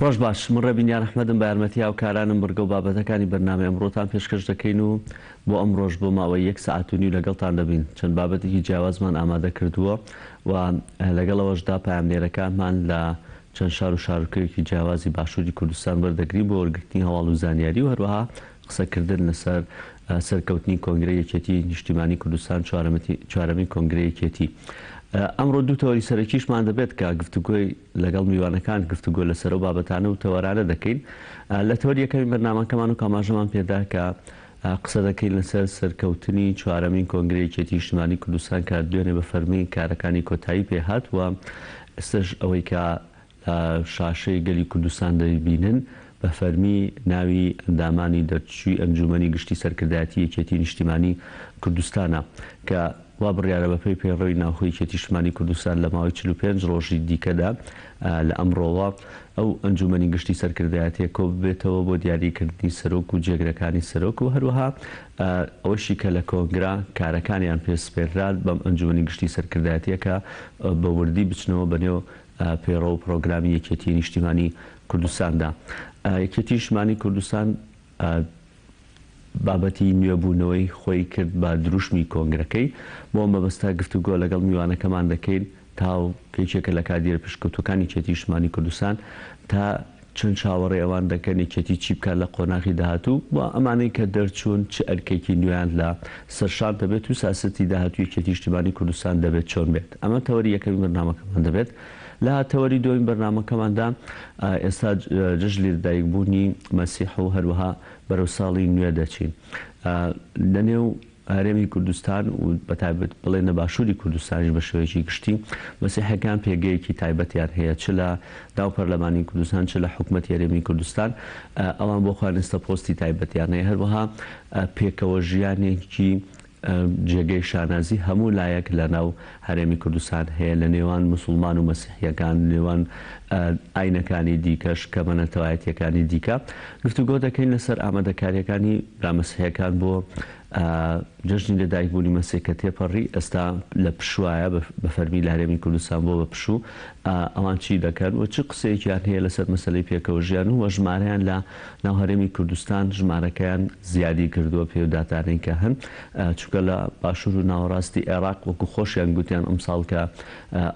ڕۆژ باش من ڕێبینیان ئەحمەدم بە یارمەتی هاوکارانم بەرگە و بابەتەکانی بەرنامە ئەمڕۆتان پێشکەش دەکەین و بۆ ئەم ڕۆژ بۆ ماوەی 1 ساعت و نیو لەگەڵتان دەبین. چەند بابەتێکی جیاوازمان ئامادە کردووە و لەگەڵەوەشدا پایامنێرەکانمان لە چەند شار و شارکەوێکی جیاوازی باشووری کوردستان وەردەگرین بۆ وەرگرتنی هەواڵ و زانیاری و هەروەها قسەکردن لەسەر سەرکەوتنی کۆنگرە یەکێتی نیشتیمانی کوردستان چوارەمین کۆنگرە یەکێتی. ئەمڕۆ دوو تەوەری سەرەکیشمان دەبێت کە گفتوگۆی لەگەڵ میوانەکان گفتوگۆ لەسەر و بابەتانە و تەوەرانە دەکەین. لە تەوەری یەکەمی بەرنامەکەمان و کاماژەمان پێدا کە قسە دەکەین لەسەر سەرکەوتنی چوارەمین کۆنگرە یەکێتی نیشتیمانی کوردستان کە دوێنێ بە فەرمی کارەکانی کۆتایی پێهات و ئێستش ئەوەی کە شاشەی گەلی کوردستان دەبینن بە فەرمی ناوی ئەندامانی دەرچووی ئەنجومەنی گشتی سەرکردایەتی یەکێتی نیشتیمانی کوردستانە کە وا بڕیارە بەپێی پێڕۆی ناوخۆی یەکێتی نیشتیمانی کوردستان لە ماوەی 45 ڕۆژی دیکەدا لە ئەمڕۆوە ئەو ئەنجومەنی گشتی سەرکردایەتیە کۆ ببێتەوە بۆ دیاریکردنی سەرۆک و جێگرەکانی سەرۆک و هەروەها ئەوەشی کە لە کۆنگرا کارەکانیان پێسپێررات بەم ئەنجومەنی گشتی سەرکردایەتیەکە بە وردی بچنەوە بەنێو پێڕۆ و پرۆگرامی یەکێتی نیشتیمانی کوردستاندا. یەکێتی نیشتیمانی کوردستان بابەتی نوێبوونەوەی خۆی کرد بە دروشمی کۆنگرەکەی بۆ مەبەستا گفتوگۆ لەگەڵ میوانەکەمان دەکەین تا کێچێکە لە کادیرە پشکەوتەکانی یەکێتی نیشتیمانی کوردستان تا چەند چاوەڕێ ئەوان دەکەن یەکێتی چی بکات لە قۆناغی داهاتوو بۆ ئەمانەی کە دەرچوون چ ئەرکێکی نوێیان لە سەرشان دەبێت و سیاسەتی داهاتوو یەکێتی نیشتیمانی کوردستان دەبێت چۆن بێت. ئەمە تەوەری یەکەمی بەرنامەکەمان دەبێت. لە تەوەری دووەمین بەرنامەکەماندا ئێستا جژلی دایکبوونی مەسیح و هەروەها بەرەو ساڵی نوێ دەچین. لەنێو هەرێمی کوردستان و بەتایبەت بڵێنە باشووری کوردستانی بە شێوەیەکی گشتی مەسیحەکان پێگەیەکی تایبەتیان هەیە چ لە داو پەرلەمانی کوردستان چ لە حکوومەتی هەرێمی کوردستان ئەوان بۆ خوانستە پۆستی تایبەتیان هەیە هەروەها پێکەوە ژیانێکی جێگەی شانازی هەموو لایەک لە ناو هەرێمی کوردستان هەیە لە نێوان موسڵمان و مەسیحیەکان نێوان ئاینەکانی دیکەش کە مەنەتەوایەتیەکانی دیکە گفتوگۆ دەکەین لەسەر ئامادەکاریەکانی برامەسیحیەکان بۆ جژنی لەدایکبوونی مەسیح کە تێپەڕی ئێستا لە پشوایە بە فەرمی لە هەرێمی کوردستان بۆ بە پشوو ئەوان چی دەکەن و چ قسەیەکیان هەیە لەسەر مەسەلەی پێکەوە ژیان و ژمارەیان لە ناو هەرێمی کوردستان ژمارەکەیان زیادی کردووە پێوداتانەی کە هەن چونکە لە باشوور و ناوەڕاستی عێراق وەکو خۆشیان گوتیان ئەمساڵ کە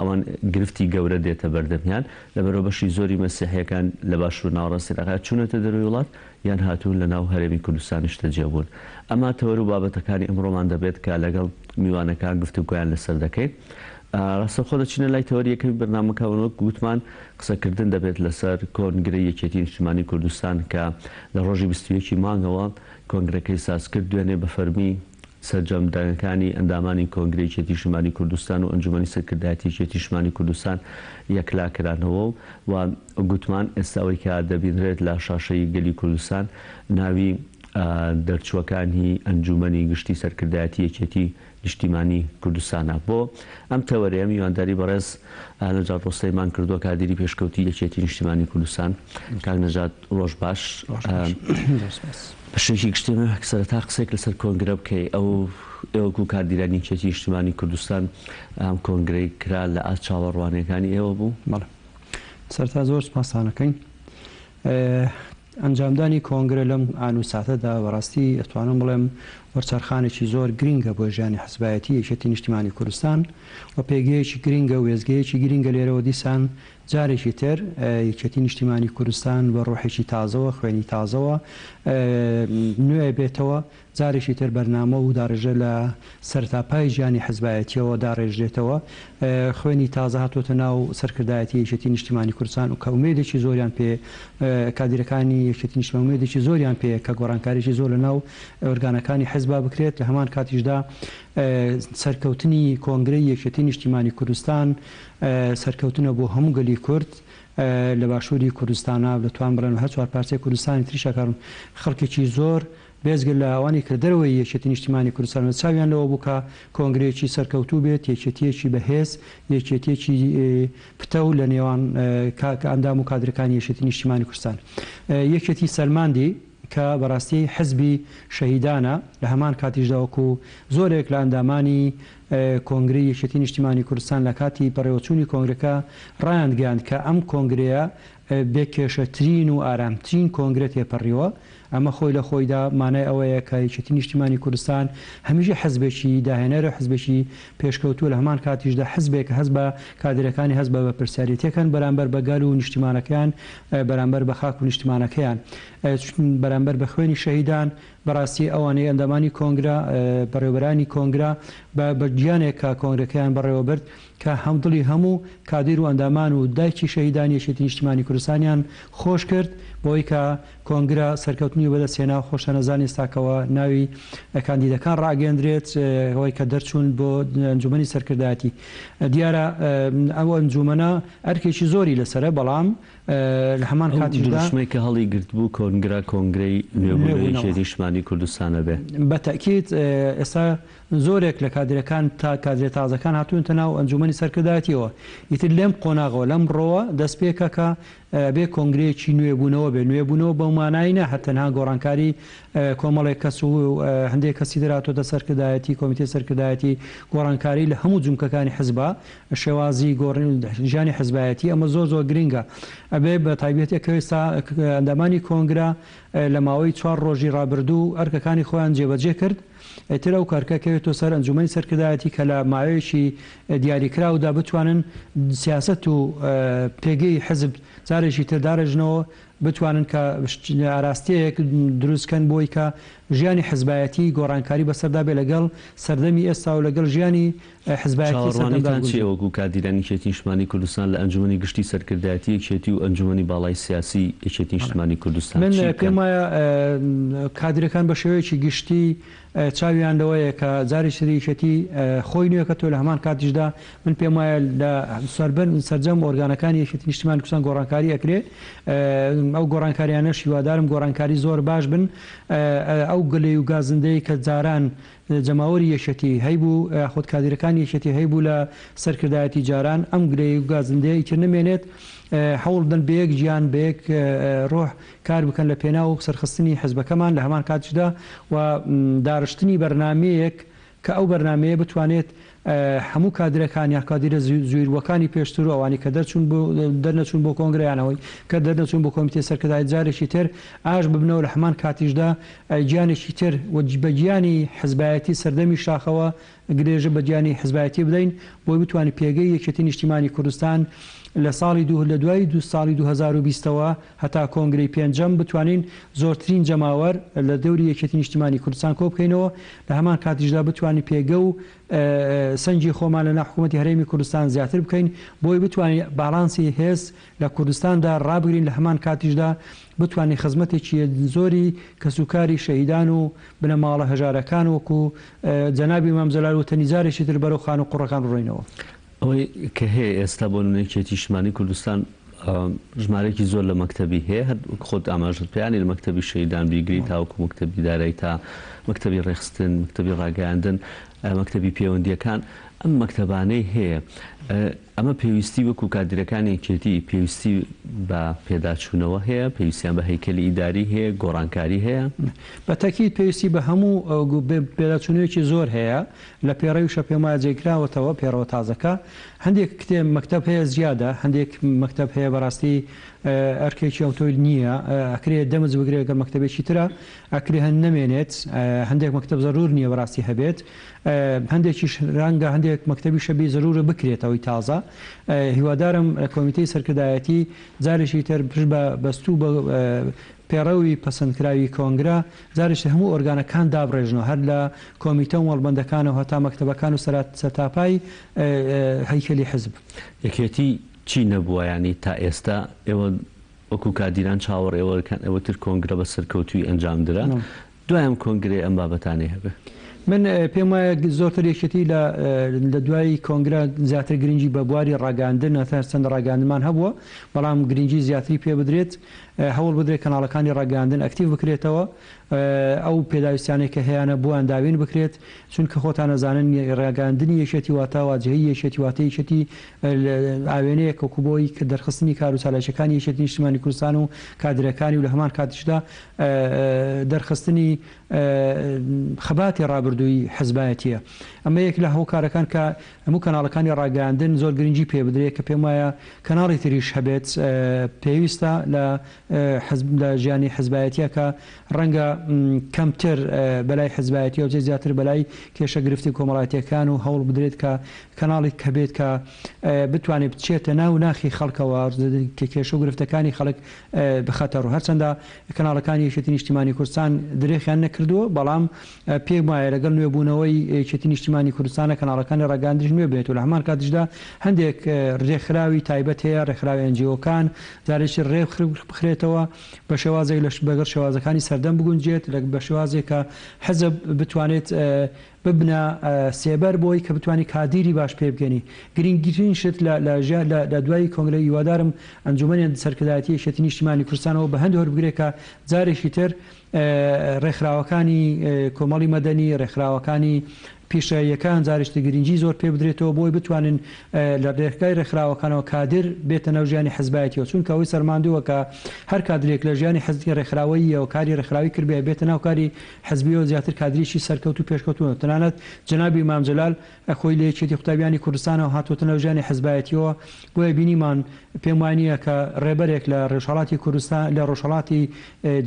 ئەوان گرفتی گەورە دێتە بەردەمیان لەبەرەوە بەشی زۆری مەسیحیەکان لە باشوور و ناوەڕاستی عێراق چوونەتە دەروی وڵات یان هاتوون لە ناو هەرێمی کوردستانیش تەجێبوون. ئەمە تەوەر و بابەتەکانی ئەمڕۆمان دەبێت کە لەگەڵ میوانەکان گفتوگۆیان لەسەر دەکەین. ڕاستەخۆ دەچینە لای تەوەری یەکەمی بەرنامەکەەوە گوتمان قسەکردن دەبێت لەسەر کۆنگرە یەکێتی نیشتیمانی کوردستان کە لە ڕۆژی 21 مانگەوە کۆنگرەکەی ساز کرد دوێنێ بە فەرمی سەرجەمدانەکانی ئەندامانی کۆنگرەی یەکێتی نیشتیمانی کوردستان و ئەنجومەنی سەرکردایەتی یەکێتی نیشتیمانی کوردستان یەکلاکرانەوە و گوتمان ئێستاەوەی کە دەبینرێت لە شاشەی گەلی کوردستان ناوی دەرچووەکانی ئەنجومەنی گشتی سەرکردایەتی یەکێتی نیشتیمانی کوردستانە. بۆ ئەم تەوەرەیە میوانداری بەڕێز نەجات ڕۆستەیمان کردووە کادیری پێشکەوتی یەکێتی نیشتیمانی کوردستان. کاک نەجات ڕۆژ باش. بەشێکی گشتێمە سەرەتا قسێک لەسەر کۆنگرە بکەی ئێوەکو کاردیرانی یەکێتی نیشتیمانی کوردستان ئەم کۆنگرەی کرا لە ئاست چاوەڕوانەکانی ئێوە بوو. بەڵێ سەرتا زۆر سپاسانەکەین. ئەنجامدانی کۆنگرە لەم ئانووساتەدا بەڕاستی ئەتوانم بڵێم وەرچارخانێکی زۆر گرینگە بۆ ژیانی حزبایەتی یەکێتی نیشتیمانی کوردستان و پێگەیەکی گرینگە و وێزگەیەکی گرینگە لێرەوە دیسان جارێکی تر یەکێتی نیشتیمانی کوردستان بە ڕۆحێکی تازەوە خوێنی تازەوە نوێ بێتەوە جارێکی تر بەرنامە و داڕێژە لە سەرتاپای ژیانی حزبایەتیەوە داڕێژێتەوە خوێنی تازە هاتوۆتە ناو سەرکردایەتی یەکێتی نیشتیمانی کوردستان و کە ئومێدێکی زۆریان پێ کادیرەکانی یەکێتی نیشتیمانی ئومێدێکی زۆریان پێ کە گۆڕانکاریی زۆر لە ناو ئۆرگانەکانی حزب بکرێت لە هەمان کاتیشدا سەرکەوتنی کۆنگرەی یەکێتی نیشتیمانی کوردستان سەرکەوتنە بۆ هەموو گەلی کورد لە باشووری کوردستانە دەتوان بڵێن هەر چوار پارچەی کوردستانی تریشەکارن خەڵکێکی زۆر بێزگە لە ئەوانی کە دەرەوەی یەکێتی نیشتیمانی کوردستان چاویان لەوە بووکە کۆنگرەیەکی سەرکەوتوو بێت یەکێتیەکی بەهێز یەکێتیەکی پتە و لە نێوان ئەندام و کادرەکانی یەکێتی نیشتیمانی کوردستان. یەکێتی سەلماندی کە بەڕاستی حزبی شەهیدانە لە هەمان کاتیشداوەکو زۆرێک لە ئەندامانی کۆنگری یەکێتی نیشتیمانی کوردستان لە کاتی بەڕێوەچوونی کۆنگرەکە ڕایانگەیاند کە ئەم کۆنگرەیە بێکێشەترین و ئارامترین کۆنگرە تێپەڕیەوە. ئەمە خۆی لە خۆیدا مانای ئەوەیە کە یەکێتی نیشتیمانی کوردستان هەمیشە حزبێکی داهێنەرە حزبێکی پێشکەوتووە لە هەمان کاتیشدا حزبێک هەز بە کادرەکانی هەز بە بەپرسیارەتیەکەن بەرامبەر بە گەل و نیشتیمانەکەیان بەرامبەر بە خاک و نیشتیمانەکەیان بەرامبەر بە خوێنی شەهیدان بەڕاستی ئەوانەی ئەندامانی کۆنگرا بەڕێوەبەرانی کۆنگرا بە گیانێک کە کۆنگرەکەیان بەڕێوەبرد کە هەمدڵی هەموو کادیر و ئەندامان و دایکی شەهیدانی یەکێتی نیشتیمانی کوردستانیان خۆش کرد بۆی کە کۆنگرا سەرکەوتنی بەدەستێنا خۆشە نەزانی ستاکەوە ناوی کاندیدەکان ڕاگەندرێت ئەوەی کە دەرچوون بۆ ئەنجومەنی سەرکردایەتی. دیارە ئەوە ئەنجومەنە ئەرکێکی زۆری لەسەرە بەڵام لە هەمان کاتیشمەی کە هەڵی گرت بوو کۆنگرا کۆنگرەی نوێبوونەوەی یەکێتی نیشتیمانی کوردستانە بێ بە تەکید ئێستا زۆرێک لە کادرەکان تا کادرێ تازەکان هاتوونتە ناو ئەنجومەنی سەرکردایەتیەوە ئیتر لێم قۆناغەوە لەم ڕۆوە دەست پێکە کە بێ کۆنگرەیەکی نوێبوونەوە بێ نوێبوونەوە بەو مانای نە هەتەنها گۆڕانکاری کۆمەڵێک کەس و هەندێک کەسی دەراتۆتە سەرکردایەتی کۆمیتێ سەرکردایەتی گۆڕانکاری لە هەموو جومکەکانی حزبە شێوازی ژیانی حزبایەتی ئەمە زۆر زۆر گرنگە ئەبێ بە تایبەتێکەوەستا ئەندامانی کۆنگرا لە ماوەی 4 ڕۆژی ڕابردوو ئەرکەکانی خۆیان جێبەجێ کرد ئێتر ئەو کارکەکەوێتەوە سەر ئەنجومەنی سەرکردایەتی کە لە ماوەیەکی دیاریکراودا بتوانن سیاست و پێگەی حزب جارێکی تردارژنەوە بتوانن کە ئاراستەیەک دروستکەن بۆی کە ژیانی حزبایەتی گۆڕانکاری بەسەردا بێ لەگەڵ سەردەمی ئێستا و لەگەڵ ژیانی حزبایەتی وەکو کادیرانی یەکێتی نیشتیمانی کوردستان لە ئەنجومەنی گشتی سەرکردایەتی یەکێتی و ئەنجومەنی باڵای سیاسی یەکێتی نیشتیمانی کوردستان من پێم وایە کادرەکان بە شێوەیەکی گشتی چاویان لەوەیە کە جاری شریکەتی خۆی نوێکە تۆ لە هەمان کاتیشدا من پێم وایە لە سەرجەم ئۆرگانەکانی یەکێتی نیشتیمانی کوردستان گۆڕانکاری ئەکرێ ئەو گۆڕانکاریانە شیوادارم گۆڕانکاری زۆر باش بن ئەو گلەی و گازندەی کە جاران جەماوەری یەکێتی هەیبوو خۆت کادرەکانی یەکێتی هەیبوو لە سەرکردایەتی جاران ئەم گلەی و گازندەیە تر نمێنێت حەوڵ بدەن بەیەک گیان بەیەک ڕۆح کار بکەن لە پێناو سەرخستنی حزبەکەمان لە هەمان کاتیشدا و دارشتنی بەرنامەیەک کە ئەو بەرنامەیە بتوانێت هەموو کادرەکان یا کادرە زویروەکانی پێشتر و ئەوانی کە دەرنەچوون بۆ کۆنگرەیانەوەی کە دەرنەچوون بۆ کۆمیتێ سەرکردایەتی جارێکی تر ئاش ببنەوە لە هەمان کاتیشدا گیانێکی تر بە گیانی حزبایەتی سەردەمی شاخەوە گرێژە بە گیانی حزبایەتی بدەین بۆی بتوانین پێگەی یەکێتی نیشتیمانی کوردستان لە ساڵی لە دوای ساڵی 2020ەوە هەتا کۆنگرەی پێنجەم بتوانین زۆرترین جەماوەر لە دەوری یەکێتی نیشتیمانی کوردستان کۆ بکەینەوە لە هەمان کاتیشدا بتوانین پێگە و سەنجی خۆمان لە ناحکومەتی هەرێمی کوردستان زیاتر بکەین بۆی بتوانین باڵانسی هێز لە کوردستاندا ڕابگرین لە هەمان کاتیشدا بتوانین خزمەتێکی زۆری کەسوکاری شەهیدان و بنەماڵە هەژارەکان وەکو جەنابی مام جەلال و تەنیزارێکی تر بەرەو خان و قوڕەکان بڕۆینەوە. ئەوەی کە هەیە ئێستا بۆ نوێیەتی نیشتیمانی کوردستان ژمارەی زۆر لە مەکتەبی هەیە خۆت ئاماژت پێیانی لە مەکتەبی شەهیدان بیگری تاوەکو مەکتەبی دارایی تا مەکتەبی ڕێخستن مەکتەبی ڕاگەیاندن مەکتەبی پەیوەندیەکان ئەم مەکتەبانەی هەیە ئەمە پێویستی وەکو کادرەکانی یەکێتی پێویستی بە پێداچوونەوە هەیە پێویستیان بە هەیکەلی ئیداری هەیە گۆڕانکاری هەیە بە تاکید پێویستی بە هەموو پێداچوونەوەکی زۆر هەیە لە پێڕەوی شە پێما جێکراوەتەوە پێڕەوە تازەکە هەندێک کتێب مەکتەب هەیە زیادە هەندێک مەکتەب هەیە بەڕاستی ئەرکێکی ئۆتۆیل نییە ئەکرێت دەمز بگرێت گەر مەکتەبێکی ترە ئەکرێ هەند نەمێنێت هەندێک مەکتەب زەرور نییە بەڕاستی هەبێت هەندێکیش ڕەنگە هەندێک مەکتەبی شەبی زەرورە بکرێتەوەی تازە هیوادارم کۆمیتەی سەرکردایەتی جارێکی تر پشت بە بەستوو بە پێڕەوی پەسەندکراوی کۆنگرا جارێکی هەموو ئۆرگانەکان دابڕێژنەوە هەر لە کۆمیتە و وەڵبەندەکانەوە هەتا مەکتەبەکان و سەرتاپای هەیکەلی حزب یەکێتی چی نەبووە ینی تا ئێستا ئێوە وەکو کادیران چاوەڕ ئێوەتر کۆنگرە بە سەرکەوتوی ئەنجامدرا دوایم کۆنگرەی ئەم بابەتانەی هەبێ من پێم وایە زۆرتر یەکێتی لە دوای کۆنگرا زیاتر گرنگی بە بواری ڕاگەاندن نەتەر چەند ڕاگەاندمان هەبووە بەڵام گرنگی زیاتری پێ بدرێت هەوڵ بدرێت کەناڵەکانی ڕاگەاندن ئەکتیو بکرێتەوە ئەو پێداویستانەی کە هەیەە بۆیان داوین بکرێت چونکە خۆتان نەزانن ڕاگەاندنی یەکێتی واتە واجهەی یەکێتی واتە یەکێتی ئاوێنەیە کۆکوبۆی کە دەرخستنی کار و چالێکیەکانی یەکێتی نیشتیمانی کوردستان و کادرەکانی و لە هەمان کاتیشدا دەرخستنی خەباتی ڕابردووی حزبایەتیە. ئەمە یەک لە هەوکارەکان کە هەموو کەناڵەکانی ڕاگەاندن زۆر گرنگی پێ بدرێت کە پێم وایە کەناڵی تریش هەبێت پێویستە لە ژیانی حزبایەتیە کە ڕەنگە کەمتر بەلای حزبایەتی و زیاتر بەلای کێشە گرفتی کۆمەڵایەتیەکان و هەوڵ بدرێت کە کەناڵی کەبێت کە بتوانێت بچێتە ناو ناخی خەڵکەوە کە کێشە و گرفتەکانی خەڵک بخەتەڕ و هەرچەندە کەناڵەکانی یەکێتی نیشتیمانی کوردستان درێخیان نەکردووە بەڵام پێم وایە لەگەڵ نوێبوونەوەی یەکێتی نیشتیمانی کوردستانە کەناڵەکانی ڕاگەاندنیش نوێ بێت و لە هەمان کاتیشدا هەندێک ڕێکخراوی تایبەت هەیە ڕێکخراوی NGOکان جارێکی ڕێ بخرێتەوە بە شێوازێک بەگەر شێوازەکانی سەردەم بگونجێت بە شێوازێک کە حەزب بتوانێت ببنە سێبەر بۆی کە بتوانانی کادیری باش پێ بگەنی. گرنگترین شت لە دوای کۆنگرە هیوادارم ئەنجومەنی سەرکردایەتی یەکێتی نیشتیمانی کوردستانەوە بە هەندێک هەربگرێت کە جارێکی تر ڕێکخراوەکانی کۆمەڵی مەدەنی ڕێکخراوەکانی پیشەیەکان جاریشتە گرنگی زۆر پێ بدرێتەوە بۆی بتوانن لە ڕێکای ڕێکخراوەکانەوە کادر بێتە ناو ژیانی حزبایەتیەوە چونکە ئەوەی سەرماندووە کە هەر کادرێک لە ژیانی حزبی ڕێکخراوەیەوە کاری ڕێکخراوی کردبێ بێتە ناو کاری حزبیەوە زیاتر کادریشی سەرکەوت و پێشکەوتووە. تەنانەت جەنابی ئیمام جەلال خۆی لە یەکێتی قوتابیانی کوردستانەوە هاتوۆتە ناو ژیانی حزبایەتیەوە بۆیە بینیمان پێم وانە کە ڕێبەرێک لە ڕێژهەڵاتی کوردستان لە ڕۆژهەڵاتی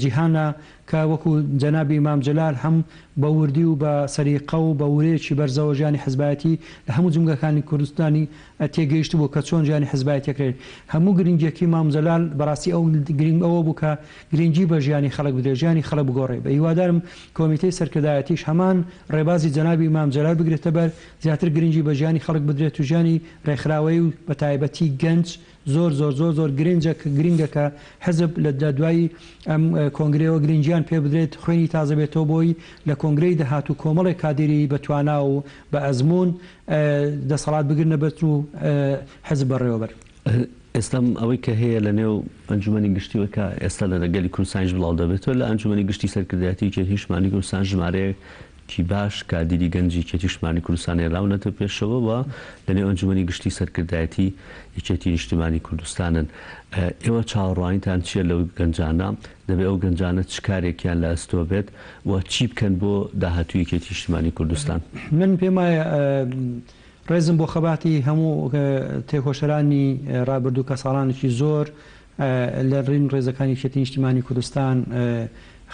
جیهانە کە وەکو جەنابی ئیمام جەلال هەم بە وردی و بە سەریقە و بە ورەیەکی بەرزەوە ژیانی حزبایەتی لە هەموو جمگەکانی کوردستانی تێگەیشت بوو کە چۆن ژیانی حزبایەتی کرێت. هەموو گرنگیەکی ئیمام جەلال بەڕاستی ئەو گرنگ ئەوە بوو کە گرنگی بە ژیانی خەڵک بدرێ ژیانی خەڵک بگۆڕێ. بە هیوادارم کۆمیتەی سەرکردایەتیش هەمان ڕێبازی جەنابی ئیمام جەلال بگرێتە بەر زیاتر گرنگی بە ژیانی خەڵک بدرێت و ژیانی ڕێکخراوەی و بە تایبەتی گەنج زۆر گرنگە کە حزب لە دوای ئەم کۆنگرەوە گرنگیان پێ بدرێت خوێنی تازە بێتەوە بۆی لە کۆنگرەی داهات و کۆمەڵی کادری بەتوانا و بە ئەزمون دەسەڵات بگرنە بەر و حزب بەڕێوەبەر. ئێستا ئەوەی کە هەیە لە نێو ئەنجومەنی گشتیوە کە ئێستا لە لەگەلی کوردستانیش بڵاو دەبێتەوە لە ئەنجومەنی گشتی سەرکردایەتی یەکێتی نیشتیمانی کوردستان ژمارەیە کی باش کادری گەنجی یەکێتی نیشتیمانی کوردستان هێڵاونەتە پێشەوە و لە نێو ئەنجومەنی گشتی سەرکردایەتی یەکێتی نیشتیمانی کوردستانن. ئێوە چاوەڕوانیتان چییە لەو گەنجانە؟ دەبێت ئەو گەنجانە چ کارێکیان لە ئەستۆ بێت و چی بکەن بۆ داهاتووی یەکێتی نیشتیمانی کوردستان؟ من پێم وایە ڕێزم بۆ خەباتی هەموو تێکۆشەرانی ڕابردوو کە ساڵانێکی زۆر لە ڕین ڕێزەکانی یەکێتی نیشتیمانی کوردستان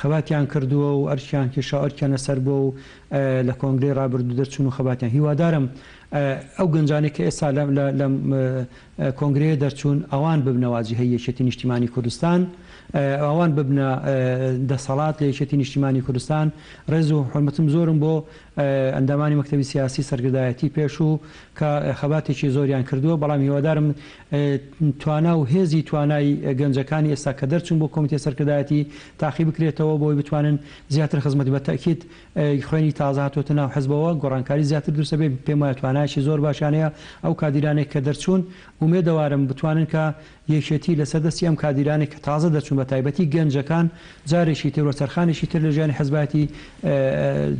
خەباتیان کردووە و ئەرچیان کێشا ئەرکیانە سەر بۆ و لە کۆنگرەی ڕابردوو دەرچوون و خەباتیان. هیوادارم ئەو گەنجانێک کە ئێستا لەم کۆنگرەیە دەرچوون ئەوان ببنە واجهەی یەکێتی نیشتیمانی کوردستان، ئەوان ببنە دەسەڵات لە یەکێتی نیشتیمانی کوردستان. ڕێز و حورمەتم زۆرم بۆ ئەندامانی مەکتەبی سیاسی سەرکردایەتی پێش و کە خەباتێکی زۆریان کردووە، بەڵام هیوادارم توانا و هێزی توانای گەنجەکانی ئێستا کە دەرچوون بۆ کۆمیتێ سەرکردایەتی تاقی بکرێتەوە بۆی بتوانن زیاتر خزمەت بە تاکید خوێنی تازە هاتوۆتە ناو حزبەوە گۆڕانکاری زیاتر دروستە بێ. پێم وایە توانایکی زۆر باشانەیە ئەو کادیرانێک کە دەرچوون ومێدەوارم بتوانن کە یەکێتی لەسەردەستی ئەم کادیرانێک کە تازە دەچوون بە تایبەتی گەنجەکان جارێکی تر و سەرخانێکی تر لە ژیانی حزبایەتی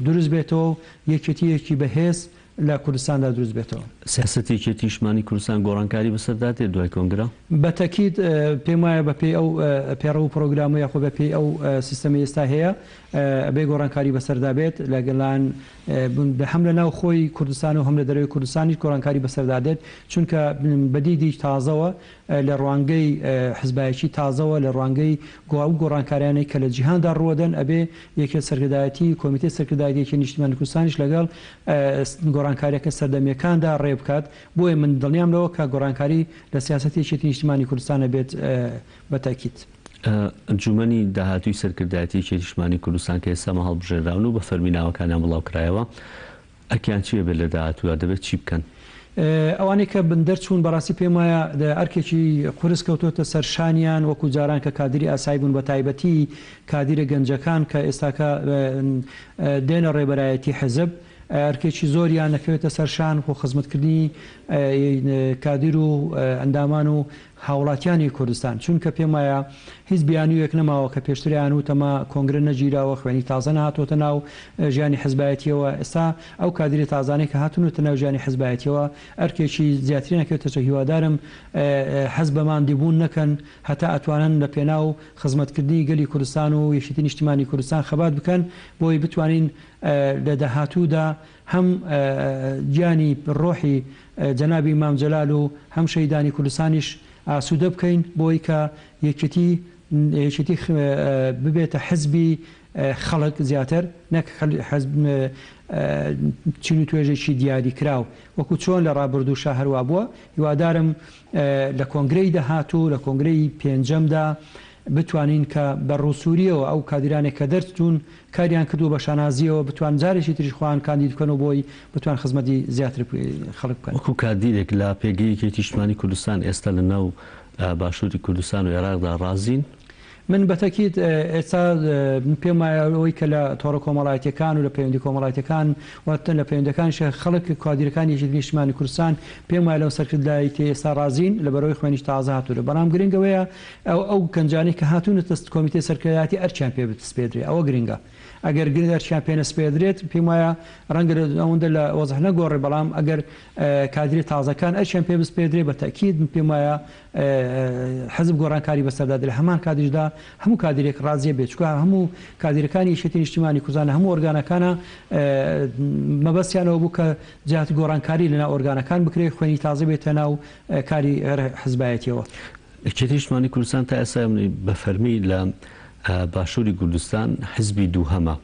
دروست بێتەوە یەکێتیەکی بەهێز لە کوردستاندا دروست بێتەوە. سیاسەتی یەکێتی نیشتیمانی کوردستان گۆڕانکاری بەسەردادێت دوای کۆنگرە؟ بەتەکید پێم وایە بەپێی ئەو پێڕەو پرۆگرامە یاخۆ بەپێی ئەو سیستەمی ئێستا هەیە ئەبێ گۆڕانکاری بەسەردا بێت لەگەڵان هەم لە ناو خۆی کوردستان و هەم لە دەروی کوردستانی گۆڕانکاری بەسەردادێت چونکە بەدیدی تازەوە لە ڕوانگەی حزبایەتی تازەوە لە ڕوانگەی گۆڕانکاریانەی کە لە جیهاندا ڕوەدەن ئەبێ یەکێت سەرکردایەتی کۆمیتێ سەرکردایەتی نیشتیمانی کوردستانیش لەگەڵ گۆڕانکاریەکە سەردەمیەکاندا ڕێ بکات. بۆیە من دڵنیام لەوە کە گۆڕانکاری لە سیاسەتی یەکێتی نیشتیمانی کوردستانە بێت بەتاکید. ئەنجومەنی داهاتووی سەرکردایەتی یەکێتی نیشتیمانی کوردستان کە ئێستا هەڵبژێراون و بە فەرمیناوەکانیان بڵاو کرایەوە ئەکیان چیە بێت لە داهاتوودا دەبێت چی بکەن؟ ئەوانەی کە بندەرچوون بەڕاستی پێم وایە ئەرکێکی قورس کەوتۆتە سەرشانیان وەکو جاران کە کادری ئاسایی بوون بە تایبەتی کادیرە گەنجەکان کە ئێستاکە دێنە ڕێبەرایەتی حزب ئەرکێکی زۆریان نەکەوێتە سەرشان خۆ خزمەتکردنی کادیر و ئەندامان و هاوڵاتیانی کوردستان، چونکە پێم وایە هیچ بیانویەک نەماوە کە پێشتریان وتەمە کۆنگرە نەگیراوە خوێنی تازە نهاتۆتە ناو ژیانی حزبایەتیەوە. ئێستا ئەو کادری تازانەی کە هاتونوتە ناو ژیانی حزبایەتیەوە ئەرکێکی زیاتری نەکەوێتە هیوادارم حەزبەمان دیبوون نەکەن هەتا ئەتوانن لە پێناو خزمەتکردنی گەلی کوردستان و یەکێتی نیشتیمانی کوردستان خەبات بکەن بۆی بتوانین لە داهاتوودا هەم گیانی ڕۆحی جەنابی مام جەلال و هەم شەیدانی کوردستانیش ئاسوودە بکەین بۆی کە یەکێتی ببێتە حزبی خەڵک زیاتر نەک چین و توێژێکی دیاری کراو وەکو چۆن لە ڕابردوو شە هەروە بووە. هیوادارم لە کۆنگرەی داهاتوو لە کۆنگرەی پێنجەمدا بتوانین کە بە ڕووسوریەوە ئەو کادرانێک کە دەرچوون کاریان کردو بە شانازیەوە بتوان جارێکی تریش خۆیان کاندید بکەن و بۆی بتوان خزمەتی زیاتر خەڵک بکەن. وەکو کادیرێک لە پێگەیەکی نیشتیمانی کوردستان ئێستا لە ناو باشووری کوردستان و عێراقدا ڕازین؟ من بەتەکیت ئێستا پێم وایەوەی کە لە تۆڕە کۆمەڵایەتیەکان و لە پەیوەندی کۆمەڵایەتیەکان واتە لە پەیوەندەکانی خەڵک کادیرەکانی یەکێتی نیشتیمانی کوردستان پێم وایە لەو سەرکردایی کە ئێستا ڕازین لە بەرەوەی خوێنیش تازە هاتوورە. بەڵام گرنگەوەیە ئەو کەنجانەی کە هاتوونەتە کۆمیتەی سەرکردایەتی ئەرچیان پێ بتسپێدرێ ئەوە گرنگە. ئەگەر گرنگەرچیان پێ نەسپێدرێت پێم وایە ڕەنگە ئەوەندە لە وەزح نەگۆڕێ، بەڵام ئەگەر کادری تازەکان ئەرچیان پێ بسپێدرێ بە تەکید پێم وایە حەزب گۆڕانکاری بەسەردادرێ هەمان کادریشدا هەموو کادرێک ڕازیە بێت، چونکە هەموو کادرەکانی یەکێتی نیشتیمانی کوردستان هەموو ئۆرگانەکانە مەبەستیانەوە بوو کە جهاتی گۆڕانکاری لەناو ئۆرگانەکان بکرێ خوێنی تازە بێتە ناو کاری حزبایەتیەوە. یەکێتی نیشتیمانی کوردستان تا ئێستا بە فەرمی لە باشووری کوردستان حزبی دووهەمە،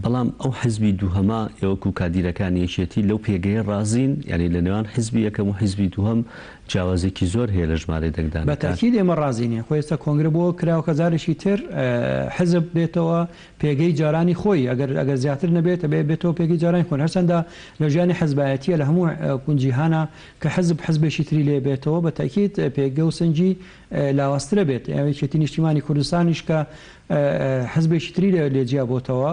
بەڵام ئەو حزبی دووهەمە ئێوەکو کادیرەکانی یەکێتی لەو پێگەیە ڕازین، یعنی لە نێوان حزبی یەکەم و حزبی دووهەم جیاوازێکی زۆر هەیە لە ژمارەی دەنگدان. بەتاکید ئێمە ڕازینە خۆ ئێستا کۆنگرە بۆ کراوە کەزارێکی تر حزب بێتەوە پێگەی جارانی خۆی، ئەگەر زیاتر نەبێت بێتەوە پێگەی جارانی خۆن. هەرچەندە لە ژیانی حزبایەتیە لە هەموو کونجیهانە کە حزب حزبێکی تری لێ بێتەوە بەتاکید پێگە و سنجی لاوەسترە بێت. یەکێتی نیشتیمانی کوردستانیش کە حزبێکی تری لێجیا بۆتەوە